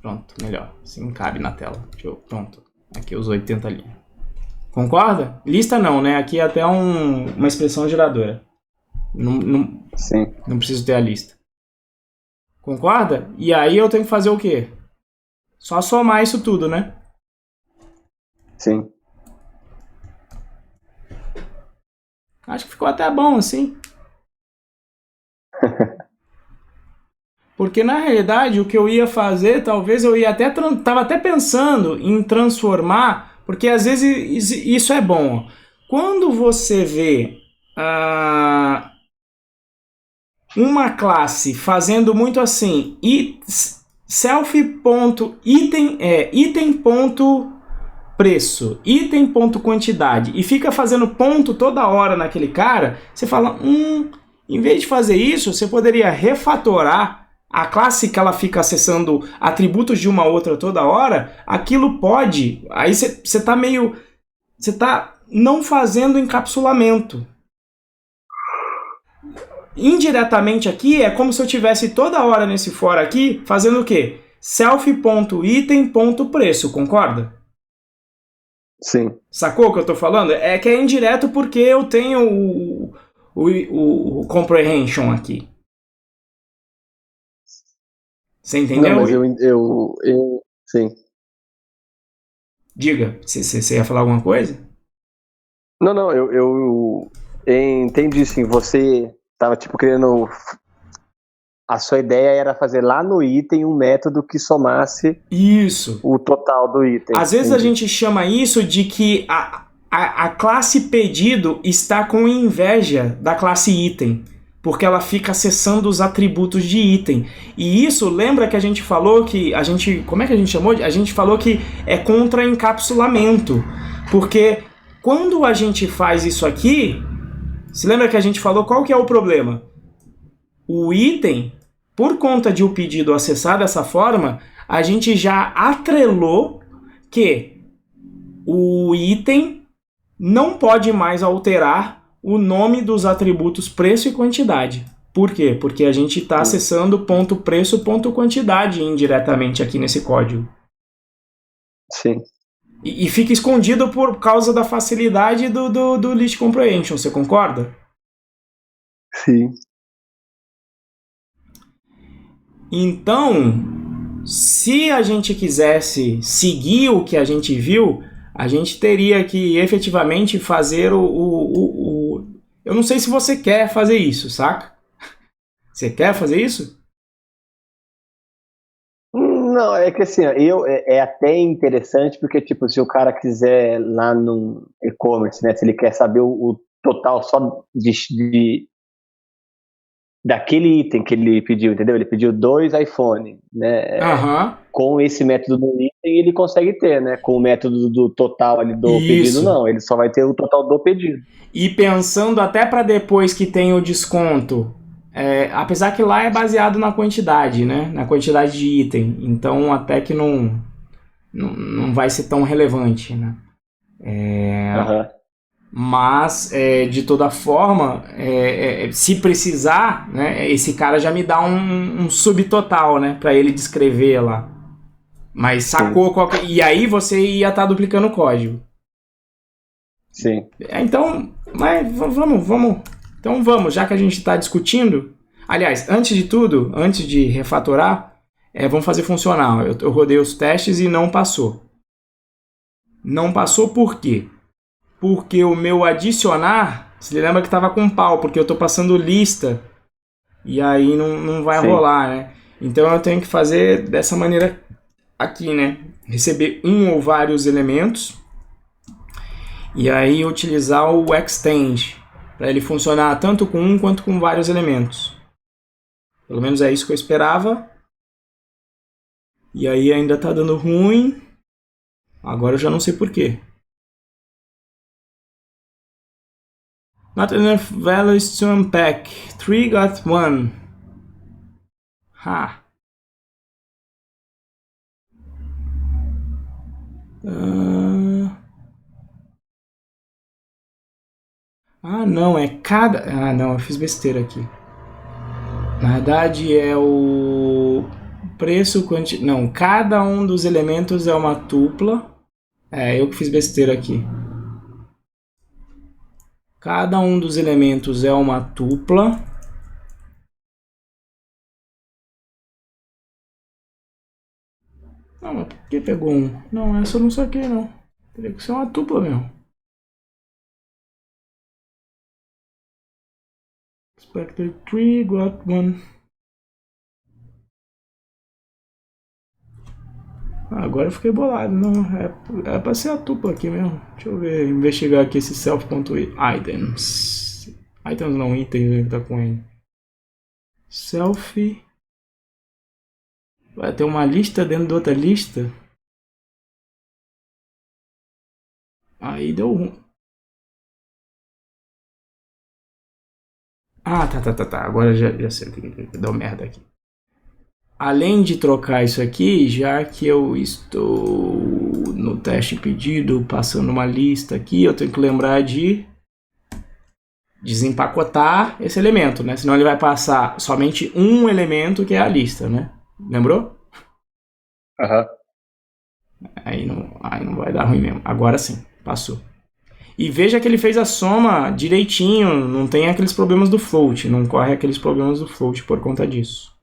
Speaker 3: Pronto, melhor. Assim cabe na tela. Pronto. Aqui os 80 linhas. Concorda? Lista não, né? Aqui é até uma expressão geradora.
Speaker 1: Sim.
Speaker 3: Não preciso ter a lista. Concorda? E aí eu tenho que fazer o quê? Só somar isso tudo, né?
Speaker 1: Sim.
Speaker 3: Acho que ficou até bom assim. Porque na realidade o que eu ia fazer, talvez eu ia até... Tava até pensando em transformar, porque às vezes isso é bom. Quando você vê uma classe fazendo muito assim, self.item item.preço, item.quantidade, e fica fazendo ponto toda hora naquele cara, você fala, em vez de fazer isso, você poderia refatorar a classe que ela fica acessando atributos de uma outra toda hora. Aquilo pode... Aí você está meio... Você está não fazendo encapsulamento. Indiretamente aqui, é como se eu tivesse toda hora nesse for aqui, fazendo o quê? Self.item.preço, concorda?
Speaker 1: Sim.
Speaker 3: Sacou o que eu estou falando? É que é indireto porque eu tenho o comprehension aqui. Você entendeu?
Speaker 1: Não, mas eu sim.
Speaker 3: Diga, você ia falar alguma coisa?
Speaker 1: Não, eu entendi sim. Você tava tipo querendo... A sua ideia era fazer lá no item um método que somasse
Speaker 3: isso,
Speaker 1: o total do item.
Speaker 3: Às vezes a gente chama isso de que a classe pedido está com inveja da classe item, porque ela fica acessando os atributos de item. E isso, lembra que a gente falou que como é que a gente chamou? A gente falou que é contra encapsulamento, porque quando a gente faz isso aqui, se lembra que a gente falou qual que é o problema? O item, por conta de o pedido acessar dessa forma, a gente já atrelou que o item não pode mais alterar o nome dos atributos preço e quantidade. Por quê? Porque a gente está acessando ponto preço, ponto quantidade indiretamente aqui nesse código.
Speaker 1: Sim.
Speaker 3: E fica escondido por causa da facilidade do list comprehension, você concorda?
Speaker 1: Sim.
Speaker 3: Então, se a gente quisesse seguir o que a gente viu, a gente teria que efetivamente fazer Eu não sei se você quer fazer isso, saca? Você quer fazer isso?
Speaker 1: Não, é que assim, é até interessante porque, tipo, se o cara quiser lá no e-commerce, né, se ele quer saber o total só daquele item que ele pediu, entendeu? Ele pediu 2 iPhone, né?
Speaker 3: Aham.
Speaker 1: Com esse método do item ele consegue ter, né? Com o método do total ali do pedido,
Speaker 3: Isso.
Speaker 1: não. Ele só vai ter o total do pedido.
Speaker 3: E pensando até para depois que tem o desconto, apesar que lá é baseado na quantidade, né? Na quantidade de item. Então até que não vai ser tão relevante, né?
Speaker 1: Aham.
Speaker 3: Mas, de toda forma, se precisar, né, esse cara já me dá um subtotal, né, para ele descrever lá. Mas sacou qual que... E aí você ia estar duplicando o código.
Speaker 1: Sim.
Speaker 3: Então, mas vamos. Então vamos, já que a gente está discutindo. Aliás, antes de tudo, antes de refatorar, vamos fazer funcional. Eu rodei os testes e não passou. Não passou por quê? Porque o meu adicionar, se lembra que estava com pau, porque eu estou passando lista e aí não vai rolar, né? Então eu tenho que fazer dessa maneira aqui, né? Receber um ou vários elementos e aí utilizar o extend para ele funcionar tanto com um quanto com vários elementos. Pelo menos é isso que eu esperava. E aí ainda está dando ruim. Agora eu já não sei por quê. Not enough values to unpack. 3 got 1. Ha. Não, é cada... não, eu fiz besteira aqui. Na verdade é o preço Não, cada um dos elementos é uma tupla. Eu que fiz besteira aqui. Cada um dos elementos é uma tupla. Não, mas por que pegou um? Não, essa eu não saquei não. Teria que ser uma tupla mesmo. Expected 3 got 1. Agora eu fiquei bolado. Não, é pra ser a tupla aqui mesmo. Deixa eu ver, investigar aqui esse self.items. Items não, itens que tá com N. Self. Vai ter uma lista dentro de outra lista. Aí deu ruim. Tá. Agora já sei o que deu merda aqui. Além de trocar isso aqui, já que eu estou no teste pedido, passando uma lista aqui, eu tenho que lembrar de desempacotar esse elemento, né? Senão ele vai passar somente um elemento, que é a lista, né? Lembrou?
Speaker 1: Aham.
Speaker 3: Aí não vai dar ruim mesmo. Agora sim, passou. E veja que ele fez a soma direitinho, não tem aqueles problemas do float, não corre aqueles problemas do float por conta disso.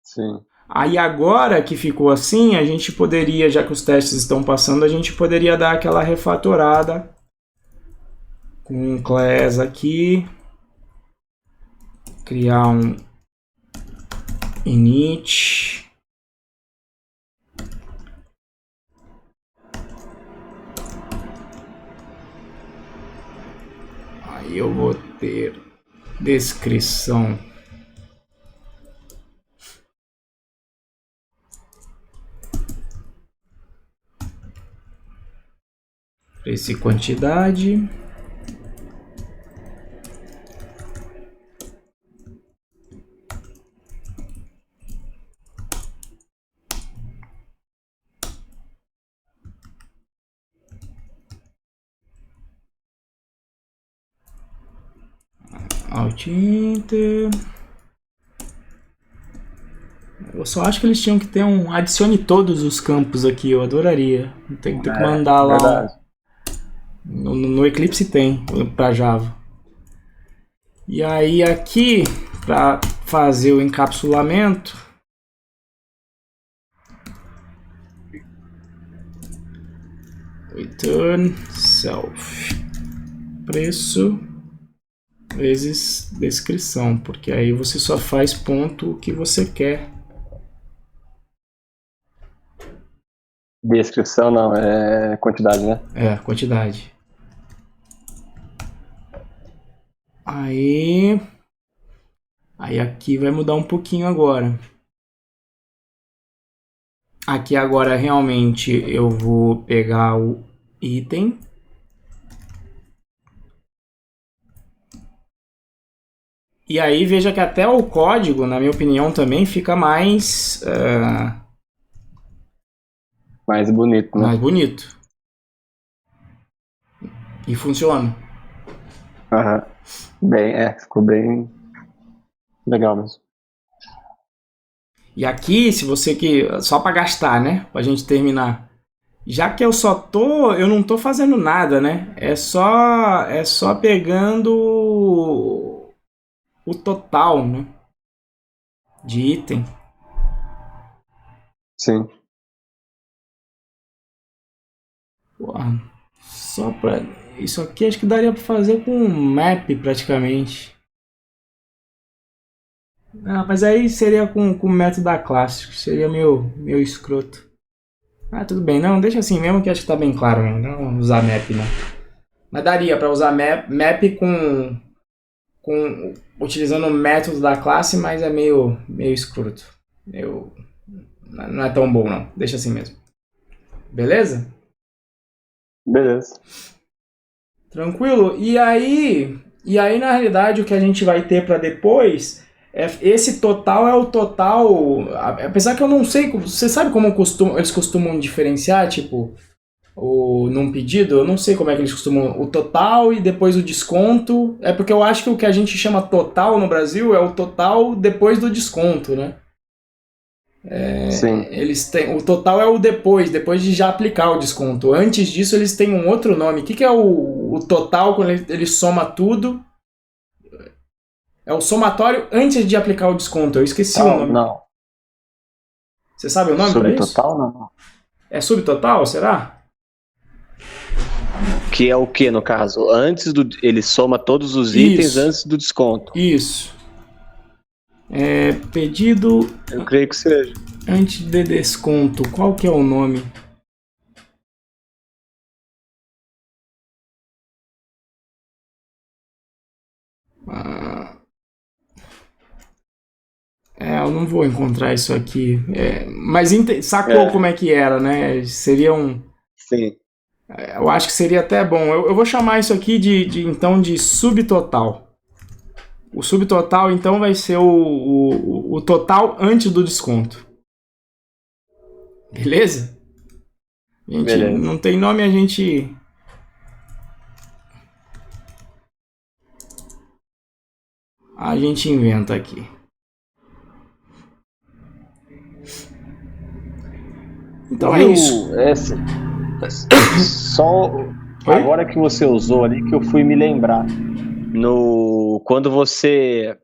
Speaker 1: Sim.
Speaker 3: Aí agora que ficou assim, a gente poderia, já que os testes estão passando, a gente poderia dar aquela refatorada com um class aqui, criar um init. Aí eu vou ter descrição. Preço e quantidade. Alt Enter. Eu só acho que eles tinham que ter um adicione todos os campos aqui, eu adoraria. Tem que mandar lá.
Speaker 1: Verdade.
Speaker 3: No Eclipse tem, para Java. E aí aqui, para fazer o encapsulamento, return self preço vezes descrição, porque aí você só faz ponto o que você quer.
Speaker 1: Descrição não, é quantidade, né?
Speaker 3: Quantidade. Aí Aí aqui vai mudar um pouquinho agora. Aqui agora realmente eu vou pegar o item. E aí veja que até o código, na minha opinião, também fica mais
Speaker 1: Mais bonito, né?
Speaker 3: mais bonito. E funciona.
Speaker 1: Aham. Ficou bem legal mesmo.
Speaker 3: E aqui, se você que só para gastar, né, pra gente terminar. Já que eu não tô fazendo nada, né? É só pegando o total, né, de item.
Speaker 1: Sim.
Speaker 3: Porra, só pra isso aqui acho que daria pra fazer com um map praticamente. Ah, mas aí seria com o método da classe, seria meio escroto. Ah, tudo bem, não, deixa assim mesmo que acho que tá bem claro, né? Não usar map, não. Mas daria pra usar map com utilizando o método da classe, mas é meio escroto. Não é tão bom, não. Deixa assim mesmo. Beleza?
Speaker 1: Beleza.
Speaker 3: Tranquilo? E aí, na realidade, o que a gente vai ter para depois, esse total é o total. Apesar que eu não sei, você sabe como eles costumam diferenciar, tipo, num pedido? Eu não sei como é que eles costumam. O total e depois o desconto. É porque eu acho que o que a gente chama total no Brasil é o total depois do desconto, né?
Speaker 1: Sim.
Speaker 3: Eles têm, o total é o depois de já aplicar o desconto. Antes disso, eles têm um outro nome. O que é o total quando ele soma tudo? É o somatório antes de aplicar o desconto. Eu esqueci o nome.
Speaker 1: Não.
Speaker 3: Você sabe o nome para isso?
Speaker 1: Subtotal, não.
Speaker 3: É subtotal, será?
Speaker 1: Que é o que, no caso? Ele soma todos os itens antes do desconto.
Speaker 3: Isso. Pedido...
Speaker 1: Eu creio que seja.
Speaker 3: Antes de desconto. Qual que é o nome? Eu não vou encontrar isso aqui. Mas sacou como é que era, né? Seria um...
Speaker 1: Sim.
Speaker 3: Eu acho que seria até bom. Eu vou chamar isso aqui então de subtotal. O subtotal, então, vai ser o total antes do desconto. Beleza?
Speaker 1: Beleza.
Speaker 3: Não tem nome, a gente inventa aqui. Então é isso.
Speaker 1: Só agora que você usou ali que eu fui me lembrar. Quando você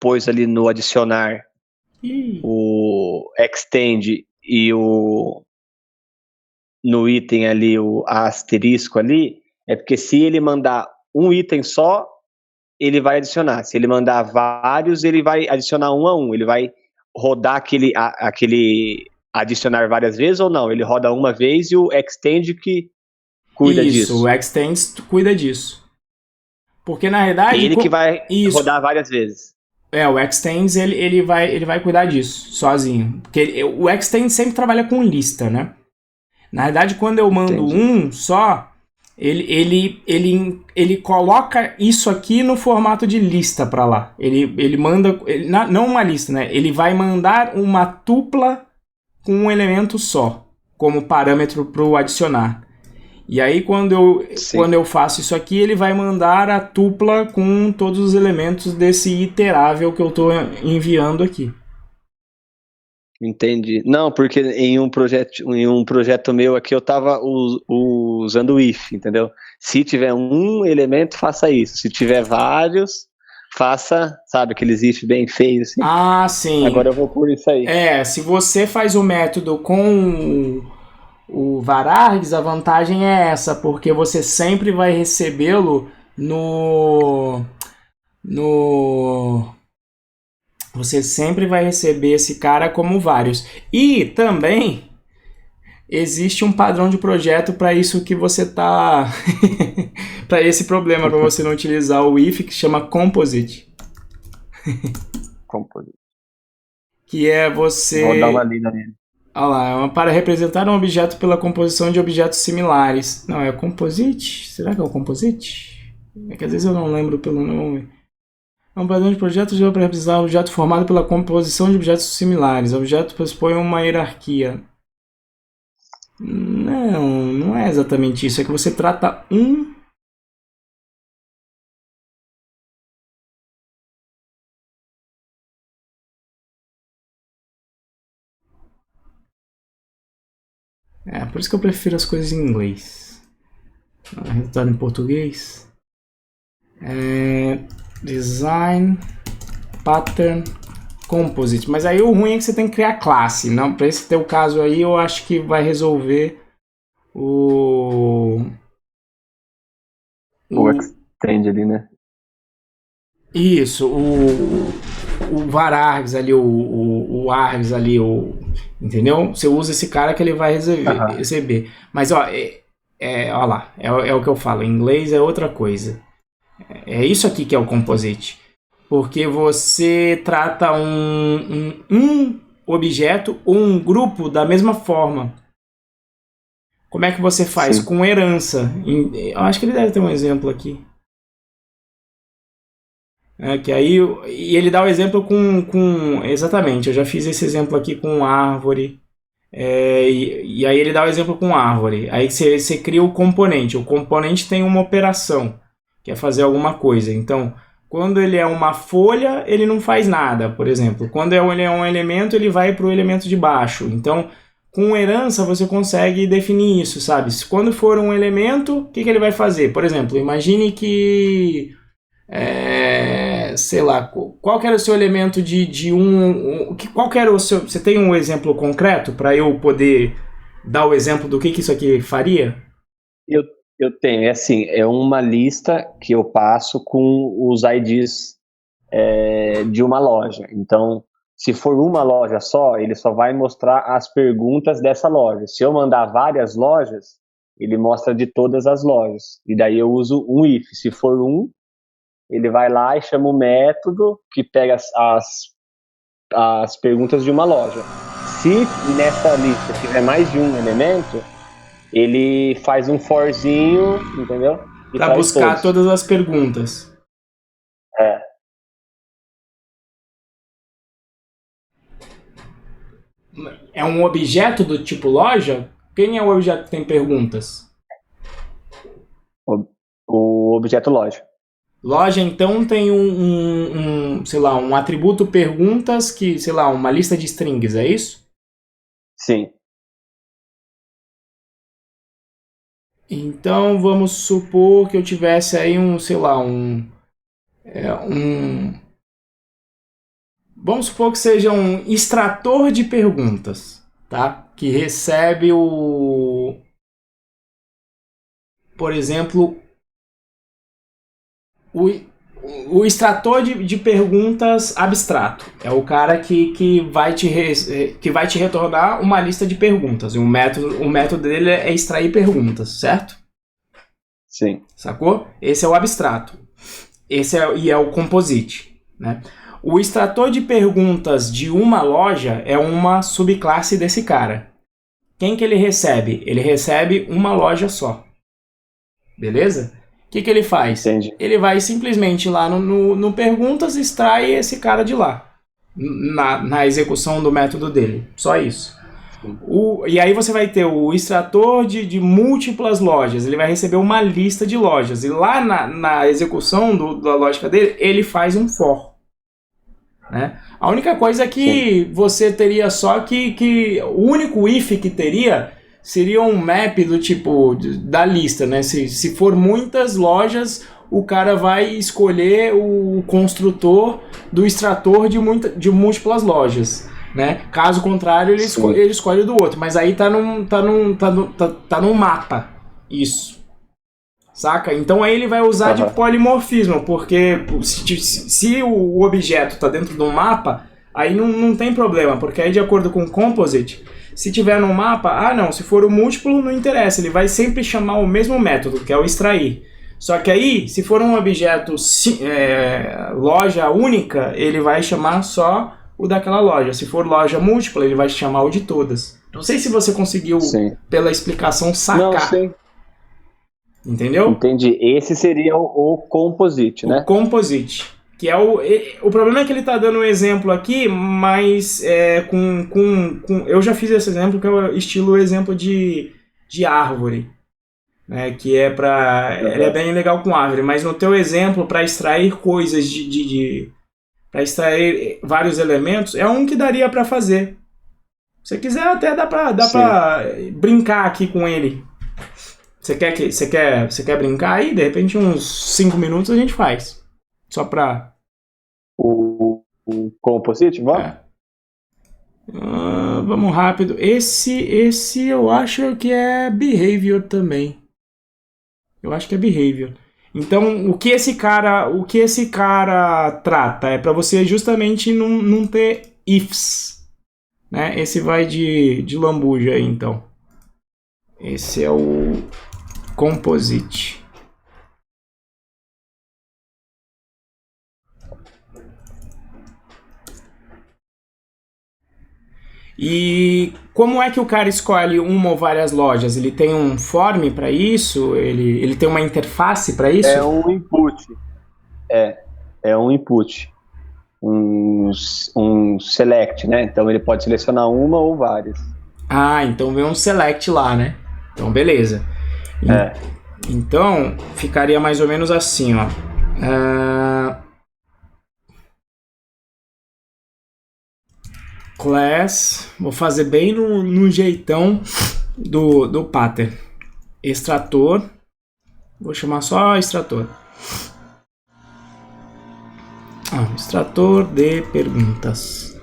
Speaker 1: pôs ali no adicionar o extend e no item ali o asterisco ali, é porque se ele mandar um item só, ele vai adicionar. Se ele mandar vários, ele vai adicionar um a um. Ele vai rodar aquele adicionar várias vezes ou não? Ele roda uma vez e o extend que cuida disso.
Speaker 3: Isso, o extend cuida disso. Porque na realidade...
Speaker 1: Ele que vai rodar várias vezes.
Speaker 3: O extends ele vai cuidar disso sozinho. Porque o extend sempre trabalha com lista, né? Na verdade, quando eu mando um só, ele coloca isso aqui no formato de lista para lá. Ele manda... não uma lista, né? Ele vai mandar uma tupla com um elemento só, como parâmetro para o adicionar. E aí, quando eu faço isso aqui, ele vai mandar a tupla com todos os elementos desse iterável que eu estou enviando aqui.
Speaker 1: Entendi. Não, porque em um projeto meu aqui eu estava usando o if, entendeu? Se tiver um elemento, faça isso. Se tiver vários, faça, sabe, aqueles if bem feios assim.
Speaker 3: Ah, sim.
Speaker 1: Agora eu vou por isso aí.
Speaker 3: Se você faz o método com o varargs, a vantagem é essa, porque você sempre vai recebê-lo você sempre vai receber esse cara como vários. E também existe um padrão de projeto para isso que você tá para esse problema, para você não utilizar o if, que chama composite.
Speaker 1: Composite.
Speaker 3: Que é você...
Speaker 1: Vou dar uma lida nele.
Speaker 3: Olha lá, para representar um objeto pela composição de objetos similares. Não, é composite? Será que é o composite? É que às vezes eu não lembro pelo nome. É um padrão de projetos para representar um objeto formado pela composição de objetos similares. O objeto pressupõe uma hierarquia. Não, não é exatamente isso. É que você trata um... por isso que eu prefiro as coisas em inglês. Resultado em português. Design, Pattern, Composite. Mas aí o ruim é que você tem que criar classe. Não, para esse teu caso aí, eu acho que vai resolver o
Speaker 1: extend ali, né?
Speaker 3: Isso, o varargs ali, o args ali, entendeu? Você usa esse cara que ele vai receber. Mas, ó, ó lá, é o que eu falo. Em inglês é outra coisa. É isso aqui que é o composite. Porque você trata um objeto ou um grupo da mesma forma. Como é que você faz? Sim. Com herança. Eu acho que ele deve ter um exemplo aqui. Que aí, e ele dá o exemplo com... Exatamente, eu já fiz esse exemplo aqui com árvore. E aí ele dá o exemplo com árvore. Aí você cria o componente. O componente tem uma operação, que é fazer alguma coisa. Então, quando ele é uma folha, ele não faz nada, por exemplo. Quando ele é um elemento, ele vai para o elemento de baixo. Então, com herança, você consegue definir isso, sabe? Quando for um elemento, o que ele vai fazer? Por exemplo, imagine que... sei lá, qual que era o seu elemento qual que era o seu... Você tem um exemplo concreto para eu poder dar o exemplo do que isso aqui faria?
Speaker 1: Eu tenho, é assim, é uma lista que eu passo com os IDs de uma loja. Então, se for uma loja só, ele só vai mostrar as perguntas dessa loja. Se eu mandar várias lojas, ele mostra de todas as lojas. E daí eu uso um if. Se for ele vai lá e chama o método que pega as perguntas de uma loja. Se nessa lista tiver mais de um elemento, ele faz um forzinho, entendeu?
Speaker 3: Para buscar todas as perguntas. É um objeto do tipo loja? Quem é o objeto que tem perguntas?
Speaker 1: O objeto loja.
Speaker 3: Loja, então, tem sei lá, um atributo perguntas que, sei lá, uma lista de strings, é isso?
Speaker 1: Sim.
Speaker 3: Então, vamos supor que eu tivesse aí sei lá, vamos supor que seja um extrator de perguntas, tá? Que recebe por exemplo, o extrator de perguntas abstrato. É o cara que vai te retornar uma lista de perguntas. E o método dele é extrair perguntas, certo?
Speaker 1: Sim.
Speaker 3: Sacou? Esse é o abstrato. E é o composite, né? O extrator de perguntas de uma loja é uma subclasse desse cara. Quem que ele recebe? Ele recebe uma loja só. Beleza? O que ele faz?
Speaker 1: Entendi.
Speaker 3: Ele vai simplesmente lá no perguntas e extrai esse cara de lá. Na execução do método dele. Só isso. E aí você vai ter o extrator de múltiplas lojas. Ele vai receber uma lista de lojas. E lá na execução da lógica dele, ele faz um for. Né? A única coisa é que você teria só que o único if que teria seria um map do tipo da lista, né? Se for muitas lojas, o cara vai escolher o construtor do extrator de múltiplas lojas, né? Caso contrário, ele escolhe do outro. Mas aí tá num mapa. Isso. Saca? Então aí ele vai usar de polimorfismo, porque se o objeto está dentro de um mapa, aí não tem problema, porque aí de acordo com o composite, se tiver no mapa, se for o múltiplo não interessa, ele vai sempre chamar o mesmo método, que é o extrair. Só que aí, se for um objeto loja única, ele vai chamar só o daquela loja. Se for loja múltipla, ele vai chamar o de todas. Não sei se você conseguiu,
Speaker 1: Sim.
Speaker 3: pela explicação, sacar.
Speaker 1: Não, sim.
Speaker 3: Entendeu?
Speaker 1: Entendi. Esse seria o composite, né?
Speaker 3: O composite. Que é o problema é que ele está dando um exemplo aqui, mas eu já fiz esse exemplo, que é o estilo exemplo de árvore. Né, que é ele é bem legal com árvore, mas no teu exemplo, para extrair coisas para extrair vários elementos, é um que daria para fazer. Se você quiser, até dá para brincar aqui com ele. Você quer brincar aí? De repente, uns 5 minutos a gente faz. Só para
Speaker 1: o composite, vamos?
Speaker 3: Vamos rápido. Esse eu acho que é behavior também. Eu acho que é behavior. Então, o que esse cara trata é para você justamente não ter ifs, né? Esse vai de lambuja aí, então. Esse é o composite. E como é que o cara escolhe uma ou várias lojas? Ele tem um form para isso? Ele tem uma interface para isso?
Speaker 1: É um input. É um input. Um select, né? Então ele pode selecionar uma ou várias.
Speaker 3: Ah, então vem um select lá, né? Então beleza. Então ficaria mais ou menos assim, ó. Class, vou fazer bem no jeitão do pattern. Extrator, vou chamar só extrator. Extrator de perguntas.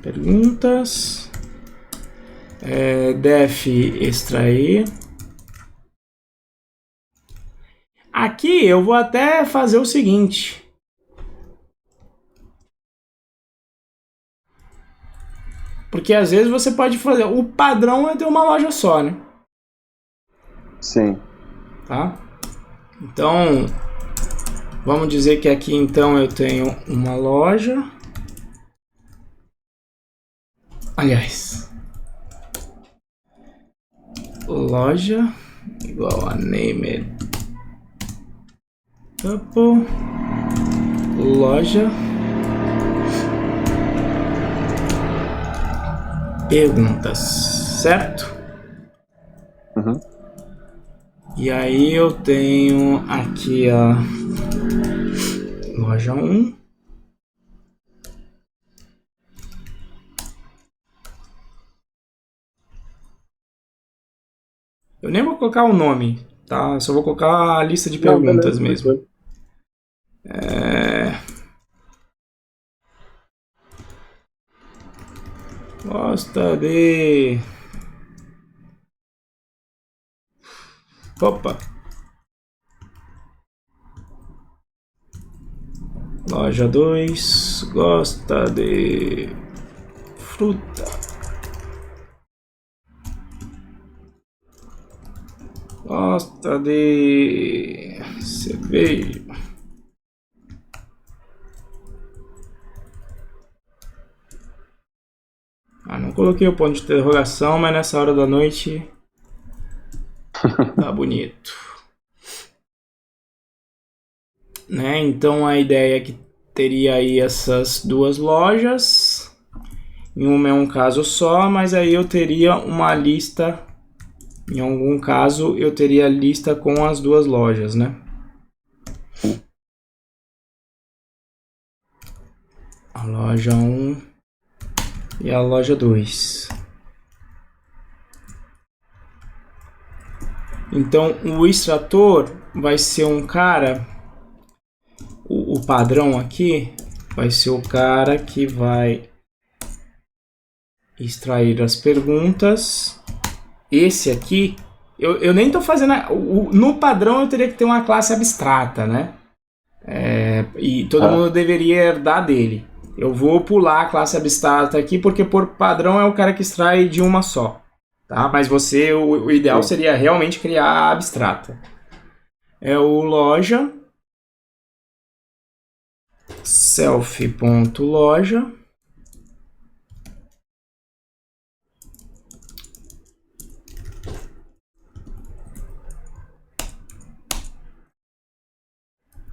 Speaker 3: Perguntas. Def extrair. Aqui eu vou até fazer o seguinte. Porque às vezes você pode fazer... O padrão é ter uma loja só, né?
Speaker 1: Sim.
Speaker 3: Tá? Então, vamos dizer que aqui então eu tenho uma loja. Aliás, loja igual a named tuple loja perguntas, certo?
Speaker 1: Uhum.
Speaker 3: E aí eu tenho aqui a loja 1. Eu nem vou colocar o nome, tá? Só vou colocar a lista de perguntas mesmo. Gosta de... Opa! Loja 2 gosta de fruta. Gosta de cerveja. Não coloquei o ponto de interrogação, mas nessa hora da noite tá bonito. Né? Então a ideia é que teria aí essas duas lojas. Em uma é um caso só, mas aí eu teria uma lista. Em algum caso eu teria a lista com as duas lojas, né? A loja 1 e a loja 2. Então o extrator vai ser um cara, o padrão aqui vai ser o cara que vai extrair as perguntas. Esse aqui, eu nem estou fazendo... No padrão eu teria que ter uma classe abstrata, né? E todo mundo deveria herdar dele. Eu vou pular a classe abstrata aqui, porque por padrão é o cara que extrai de uma só. Tá? Mas o ideal seria realmente criar a abstrata. É o loja, self.loja,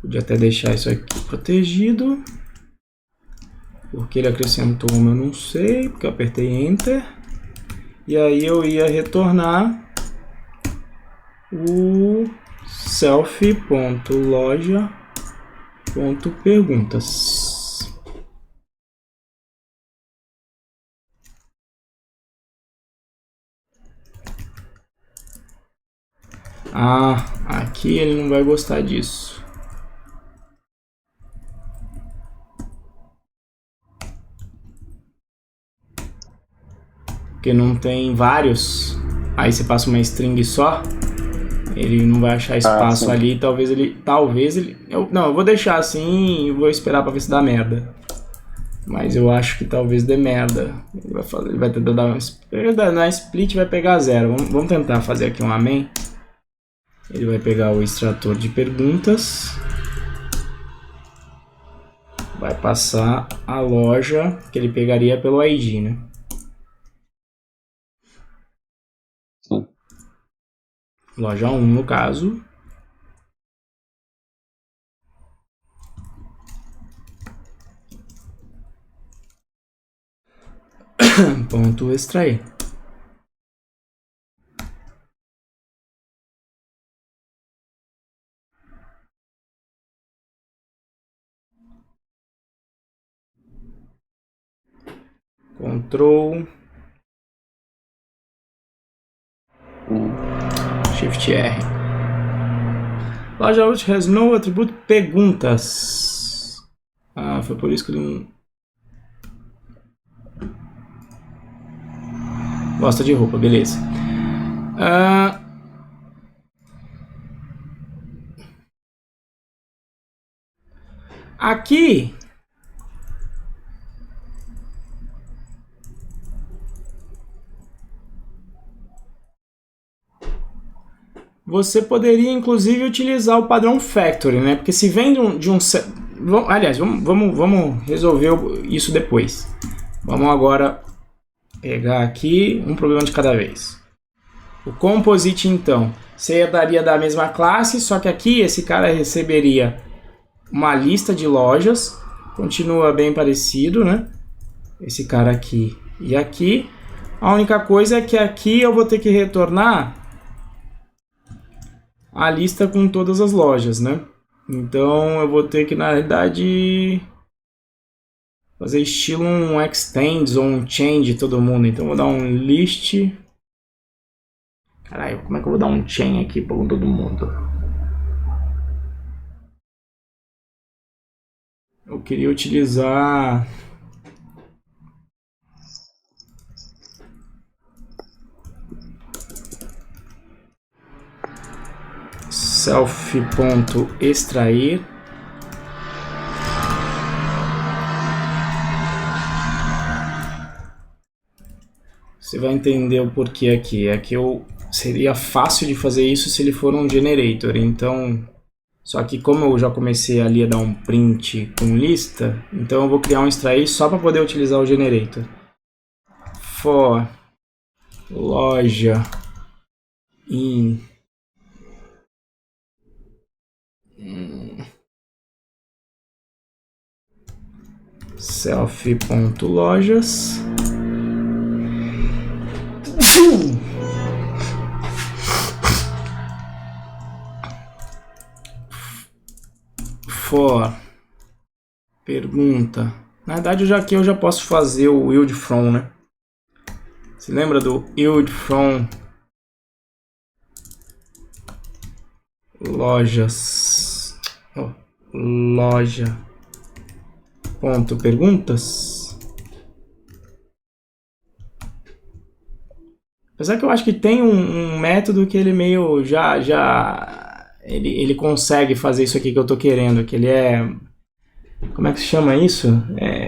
Speaker 3: podia até deixar isso aqui protegido, porque ele acrescentou uma, eu não sei, porque eu apertei Enter, e aí eu ia retornar o self.loja.perguntas. Ah, aqui ele não vai gostar disso. Porque não tem vários, aí você passa uma string só, ele não vai achar espaço ali, talvez ele, eu vou deixar assim e vou esperar pra ver se dá merda. Mas eu acho que talvez dê merda. Ele vai tentar dar na split vai pegar 0. Vamos tentar fazer aqui um amém. Ele vai pegar o extrator de perguntas, vai passar a loja que ele pegaria pelo ID, né? Loja 1 no caso. Ponto extrair. Ctrl Shift R. Loja out has no attribute perguntas. Ah, foi por isso que ele não gosta de roupa, beleza. Aqui você poderia inclusive utilizar o padrão factory, né? Porque se vem de um aliás, vamos resolver isso depois. Vamos agora pegar aqui um problema de cada vez. O composite, então, você daria da mesma classe, só que aqui esse cara receberia uma lista de lojas, continua bem parecido, né? Esse cara aqui e aqui. A única coisa é que aqui eu vou ter que retornar a lista com todas as lojas, né? Então eu vou ter que, na realidade, fazer estilo um extends ou um change todo mundo. Então eu vou dar um list. Caralho, como é que eu vou dar um chain aqui para todo mundo? Eu queria utilizar self.extrair. Você vai entender o porquê aqui. É que seria fácil de fazer isso se ele for um generator. Então, só que como eu já comecei ali a dar um print com lista, então eu vou criar um extrair só para poder utilizar o generator. For loja in self.lojas for pergunta. Na verdade, aqui eu já posso fazer o yield from, né? Se lembra do yield from lojas, loja ponto perguntas? Apesar que eu acho que tem um método que ele meio ele consegue fazer isso aqui que eu tô querendo, que ele é, como é que se chama isso?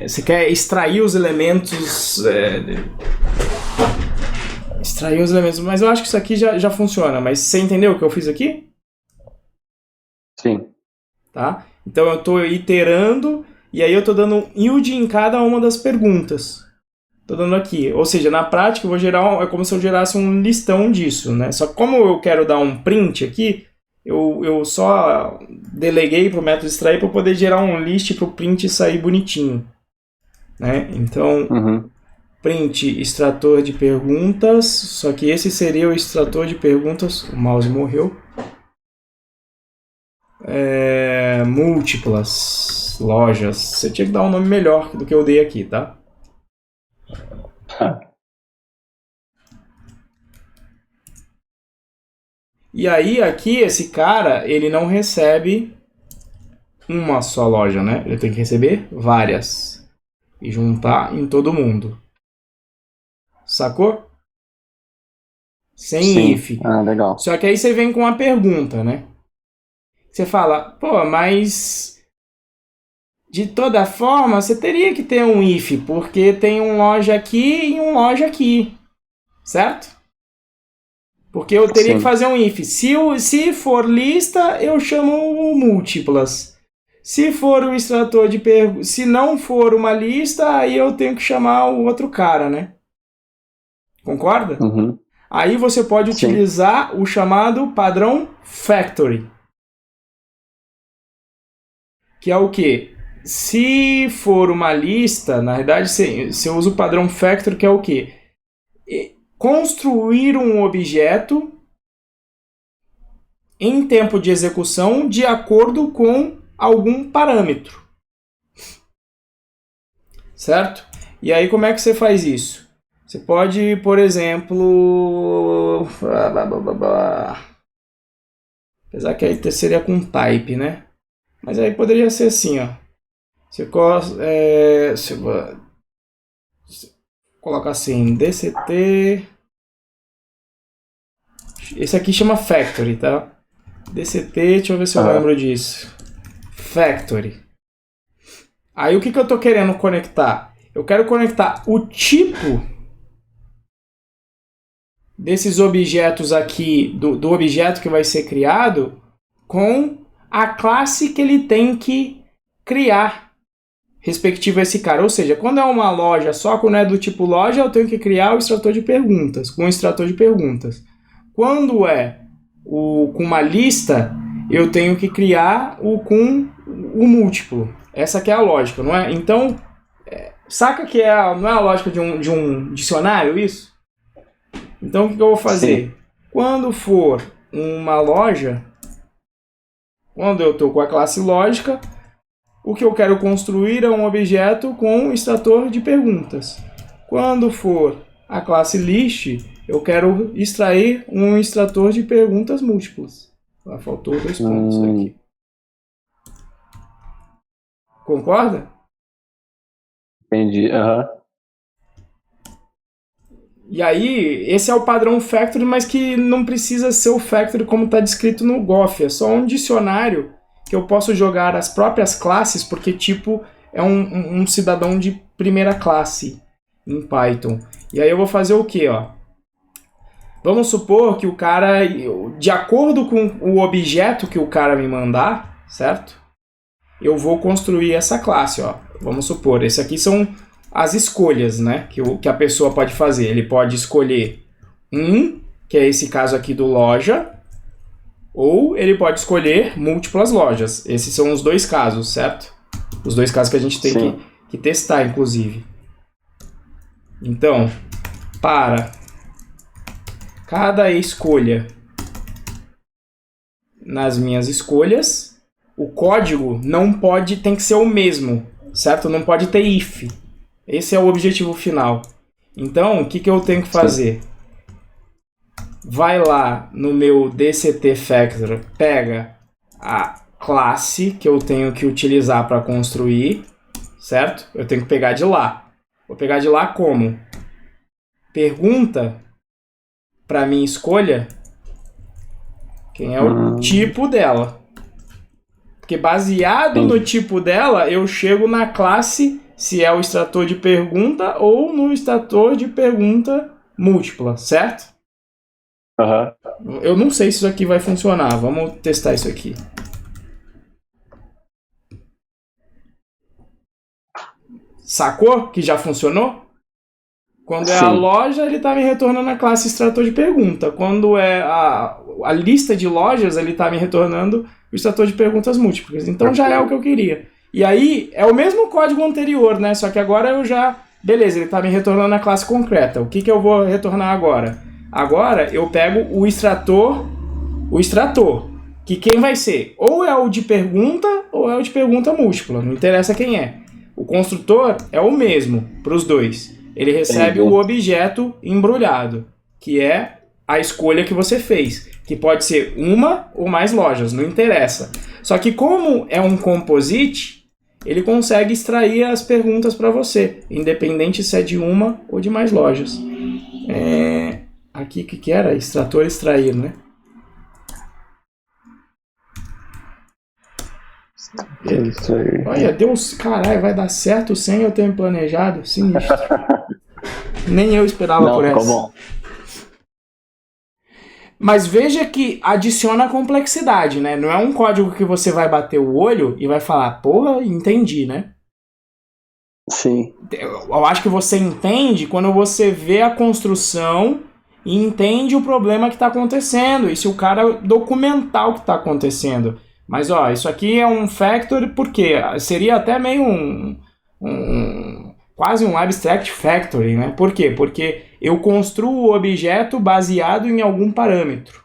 Speaker 3: você quer extrair os elementos... extrair os elementos, mas eu acho que isso aqui já funciona. Mas você entendeu o que eu fiz aqui?
Speaker 1: Sim.
Speaker 3: Tá? Então eu estou iterando e aí eu estou dando um yield em cada uma das perguntas. Estou dando aqui. Ou seja, na prática eu vou gerar é como se eu gerasse um listão disso, né? Só que como eu quero dar um print aqui, eu só deleguei para o método extrair para poder gerar um list para o print sair bonitinho. Né? Então, print extrator de perguntas, só que esse seria o extrator de perguntas, o mouse morreu. Múltiplas lojas. Você tinha que dar um nome melhor do que eu dei aqui, tá? E aí, aqui, esse cara, ele não recebe uma só loja, né? Ele tem que receber várias. E juntar em todo mundo. Sacou? Sem
Speaker 1: Sim.
Speaker 3: if.
Speaker 1: Ah, legal.
Speaker 3: Só que aí você vem com uma pergunta, né? Você fala, pô, mas... de toda forma, você teria que ter um if, porque tem um loja aqui e um loja aqui. Certo? Porque eu teria que fazer um if. Se for lista, eu chamo múltiplas. Se for o extrator de perguntas... se não for uma lista, aí eu tenho que chamar o outro cara, né? Concorda? Aí você pode utilizar o chamado padrão factory. Que é o quê? Se for uma lista, na verdade, você usa o padrão factory, que é o quê? Construir um objeto em tempo de execução de acordo com algum parâmetro. Certo? E aí, como é que você faz isso? Você pode, por exemplo... apesar que aí seria com type, né? Mas aí poderia ser assim, ó. Você coloca assim, DCT... esse aqui chama factory, tá? DCT, deixa eu ver se eu lembro disso. Factory. Aí o que eu tô querendo conectar? Eu quero conectar o tipo desses objetos aqui, do objeto que vai ser criado, com a classe que ele tem que criar, respectivo a esse cara. Ou seja, quando é uma loja só, quando é do tipo loja, eu tenho que criar o extrator de perguntas, com o extrator de perguntas. Quando é com uma lista, eu tenho que criar com o múltiplo. Essa que é a lógica, não é? Então, saca que não é a lógica de um dicionário isso? Então, o que eu vou fazer? Sim. Quando for uma loja, quando eu estou com a classe lógica, o que eu quero construir é um objeto com extrator de perguntas. Quando for a classe list, eu quero extrair um extrator de perguntas múltiplas. Faltou 2 pontos aqui. Concorda?
Speaker 1: Entendi.
Speaker 3: E aí, esse é o padrão factory, mas que não precisa ser o factory como está descrito no Goff. É só um dicionário que eu posso jogar as próprias classes, porque tipo é um cidadão de primeira classe em Python. E aí eu vou fazer o quê? Ó? Vamos supor que o cara, de acordo com o objeto que o cara me mandar, certo? Eu vou construir essa classe. Ó. Vamos supor, esse aqui são as escolhas, né, que a pessoa pode fazer. Ele pode escolher que é esse caso aqui do loja, ou ele pode escolher múltiplas lojas. Esses são os 2 casos, certo? Os 2 casos que a gente tem que testar, inclusive. Então, para cada escolha nas minhas escolhas, o código tem que ser o mesmo, certo? Não pode ter if. Esse é o objetivo final. Então, o que eu tenho que fazer? Vai lá no meu DCT Factor, pega a classe que eu tenho que utilizar para construir, certo? Eu tenho que pegar de lá. Vou pegar de lá como? Pergunta para minha escolha quem é o tipo dela. Porque baseado no tipo dela, eu chego na classe se é o extrator de pergunta ou no extrator de pergunta múltipla, certo? Eu não sei se isso aqui vai funcionar. Vamos testar isso aqui. Sacou que já funcionou? Quando é a loja, ele está me retornando a classe extrator de pergunta. Quando é a lista de lojas, ele está me retornando o extrator de perguntas múltiplas. Então já é o que eu queria. E aí, é o mesmo código anterior, né? Só que agora eu já... Beleza, ele está me retornando a classe concreta. O que eu vou retornar agora? Agora eu pego o extrator, que quem vai ser? Ou é o de pergunta ou é o de pergunta múltipla. Não interessa quem é. O construtor é o mesmo para os dois. Ele recebe o objeto embrulhado, que é a escolha que você fez, que pode ser uma ou mais lojas, não interessa. Só que como é um composite, ele consegue extrair as perguntas para você, independente se é de uma ou de mais lojas. Aqui o que era? Extrator extrair, né? Olha, Deus, caralho, vai dar certo sem eu ter me planejado? Sinistro. Nem eu esperava por essa. Bom. Mas veja que adiciona complexidade, né? Não é um código que você vai bater o olho e vai falar, porra, entendi, né?
Speaker 1: Sim.
Speaker 3: Eu acho que você entende quando você vê a construção e entende o problema que está acontecendo. E se o cara documentar o que está acontecendo. Mas, ó, isso aqui é um factory porque seria até meio quase um abstract factory, né? Por quê? Porque eu construo o objeto baseado em algum parâmetro.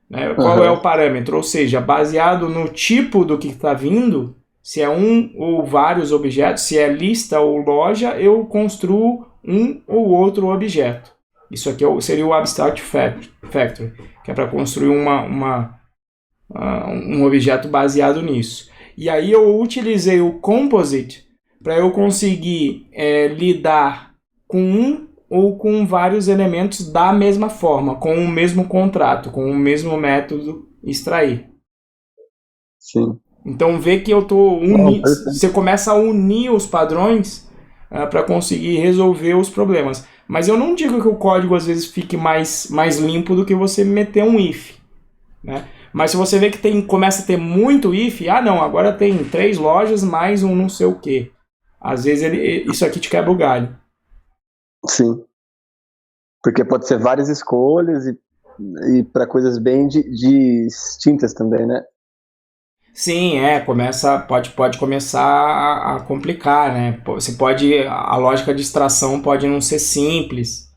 Speaker 3: Né? Qual é o parâmetro? Ou seja, baseado no tipo do que está vindo, se é um ou vários objetos, se é lista ou loja, eu construo um ou outro objeto. Isso aqui seria o abstract factory, que é para construir um objeto baseado nisso. E aí eu utilizei o composite para eu conseguir lidar com um ou com vários elementos da mesma forma, com o mesmo contrato, com o mesmo método extrair.
Speaker 1: Sim.
Speaker 3: Então vê que eu estou unindo. Você começa a unir os padrões para conseguir resolver os problemas. Mas eu não digo que o código às vezes fique mais limpo do que você meter um if, né? Mas se você vê que começa a ter muito if, não, agora tem 3 lojas mais um não sei o que. Às vezes isso aqui te quebra o galho.
Speaker 1: Sim. Porque pode ser várias escolhas e para coisas bem distintas também, né?
Speaker 3: Sim, pode começar a complicar, né? A lógica de extração pode não ser simples,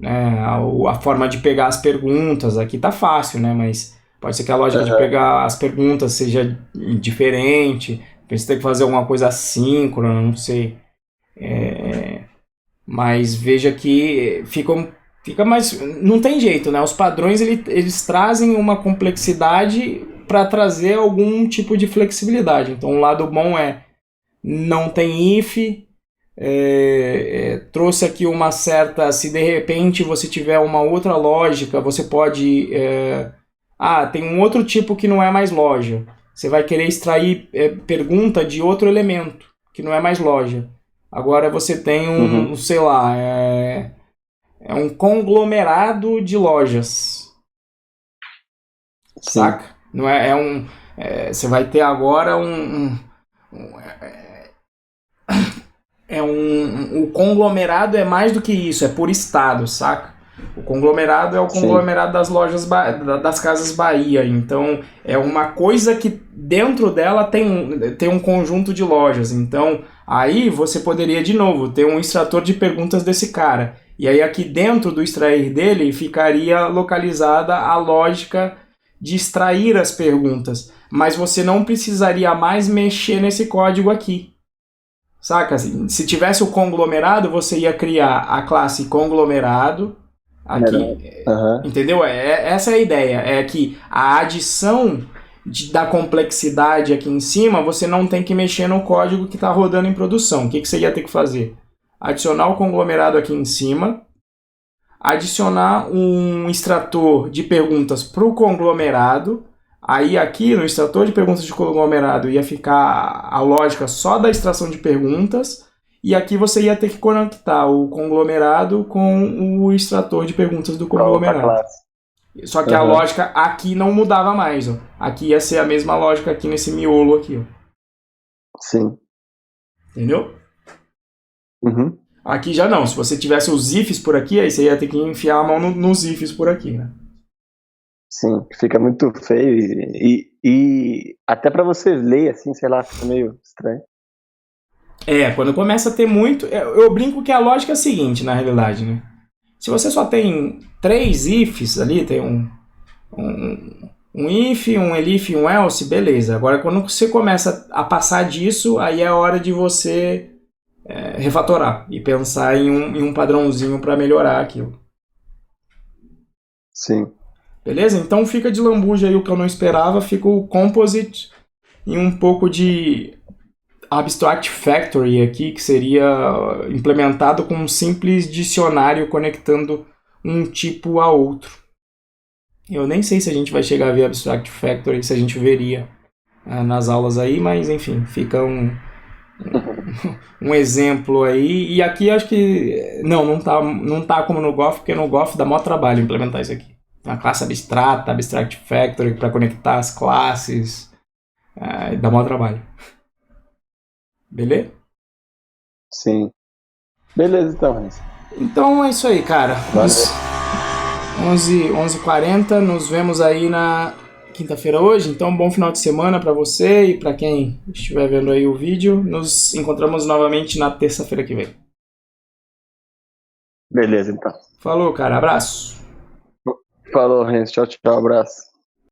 Speaker 3: né? A forma de pegar as perguntas aqui tá fácil, né? Mas pode ser que a lógica de pegar as perguntas seja diferente, você tem que fazer alguma coisa assíncrona, não sei. Mas veja que fica mais... Não tem jeito, né? Os padrões eles trazem uma complexidade para trazer algum tipo de flexibilidade. Então o lado bom não tem if, trouxe aqui uma certa... Se de repente você tiver uma outra lógica, você pode... tem um outro tipo que não é mais loja. Você vai querer extrair pergunta de outro elemento, que não é mais loja. Agora você tem sei lá, um conglomerado de lojas.
Speaker 1: Sim.
Speaker 3: Saca? Não você vai ter agora o conglomerado é mais do que isso, é por estado, saca? O conglomerado é o conglomerado das lojas das Casas Bahia. Então é uma coisa que dentro dela tem um conjunto de lojas. Então aí você poderia de novo ter um extrator de perguntas desse cara. E aí aqui dentro do extrair dele ficaria localizada a lógica de extrair as perguntas. Mas você não precisaria mais mexer nesse código aqui. Saca? Assim, se tivesse o conglomerado, você ia criar a classe conglomerado aqui, entendeu? Essa é a ideia, é que a adição da complexidade aqui em cima, você não tem que mexer no código que está rodando em produção. O que você ia ter que fazer? Adicionar o conglomerado aqui em cima, adicionar um extrator de perguntas para o conglomerado, Aí aqui no extrator de perguntas de conglomerado ia ficar a lógica só da extração de perguntas, e aqui você ia ter que conectar o conglomerado com o extrator de perguntas do conglomerado. Só que a lógica aqui não mudava mais, ó. Aqui ia ser a mesma lógica aqui nesse miolo aqui, ó.
Speaker 1: Sim.
Speaker 3: Entendeu?
Speaker 1: Uhum.
Speaker 3: Aqui já não. Se você tivesse os ifs por aqui, aí você ia ter que enfiar a mão nos ifs por aqui, né?
Speaker 1: Sim, fica muito feio e até pra você ler, assim, sei lá, fica meio estranho.
Speaker 3: Quando começa a ter muito... Eu brinco que a lógica é a seguinte, na realidade, né? Se você só tem 3 ifs ali, tem um if, um elif e um else, beleza. Agora, quando você começa a passar disso, aí é hora de você refatorar e pensar em um padrãozinho para melhorar aquilo.
Speaker 1: Sim.
Speaker 3: Beleza? Então fica de lambuja aí o que eu não esperava, fica o composite e um pouco de abstract factory aqui, que seria implementado com um simples dicionário conectando um tipo a outro. Eu nem sei se a gente vai chegar a ver abstract factory, se a gente veria nas aulas aí, mas enfim, fica um exemplo aí. E aqui acho que não tá como no Goth, porque no Goth dá maior trabalho implementar isso aqui. Uma classe abstrata, abstract factory para conectar as classes, dá maior trabalho. Beleza?
Speaker 1: Sim. Beleza, então, Renzo.
Speaker 3: Então é isso aí, cara. 11h40, nos vemos aí na quinta-feira hoje. Então, bom final de semana para você e para quem estiver vendo aí o vídeo. Nos encontramos novamente na terça-feira que vem.
Speaker 1: Beleza, então.
Speaker 3: Falou, cara. Abraço.
Speaker 1: Falou, Renzo. Tchau, tchau. Abraço.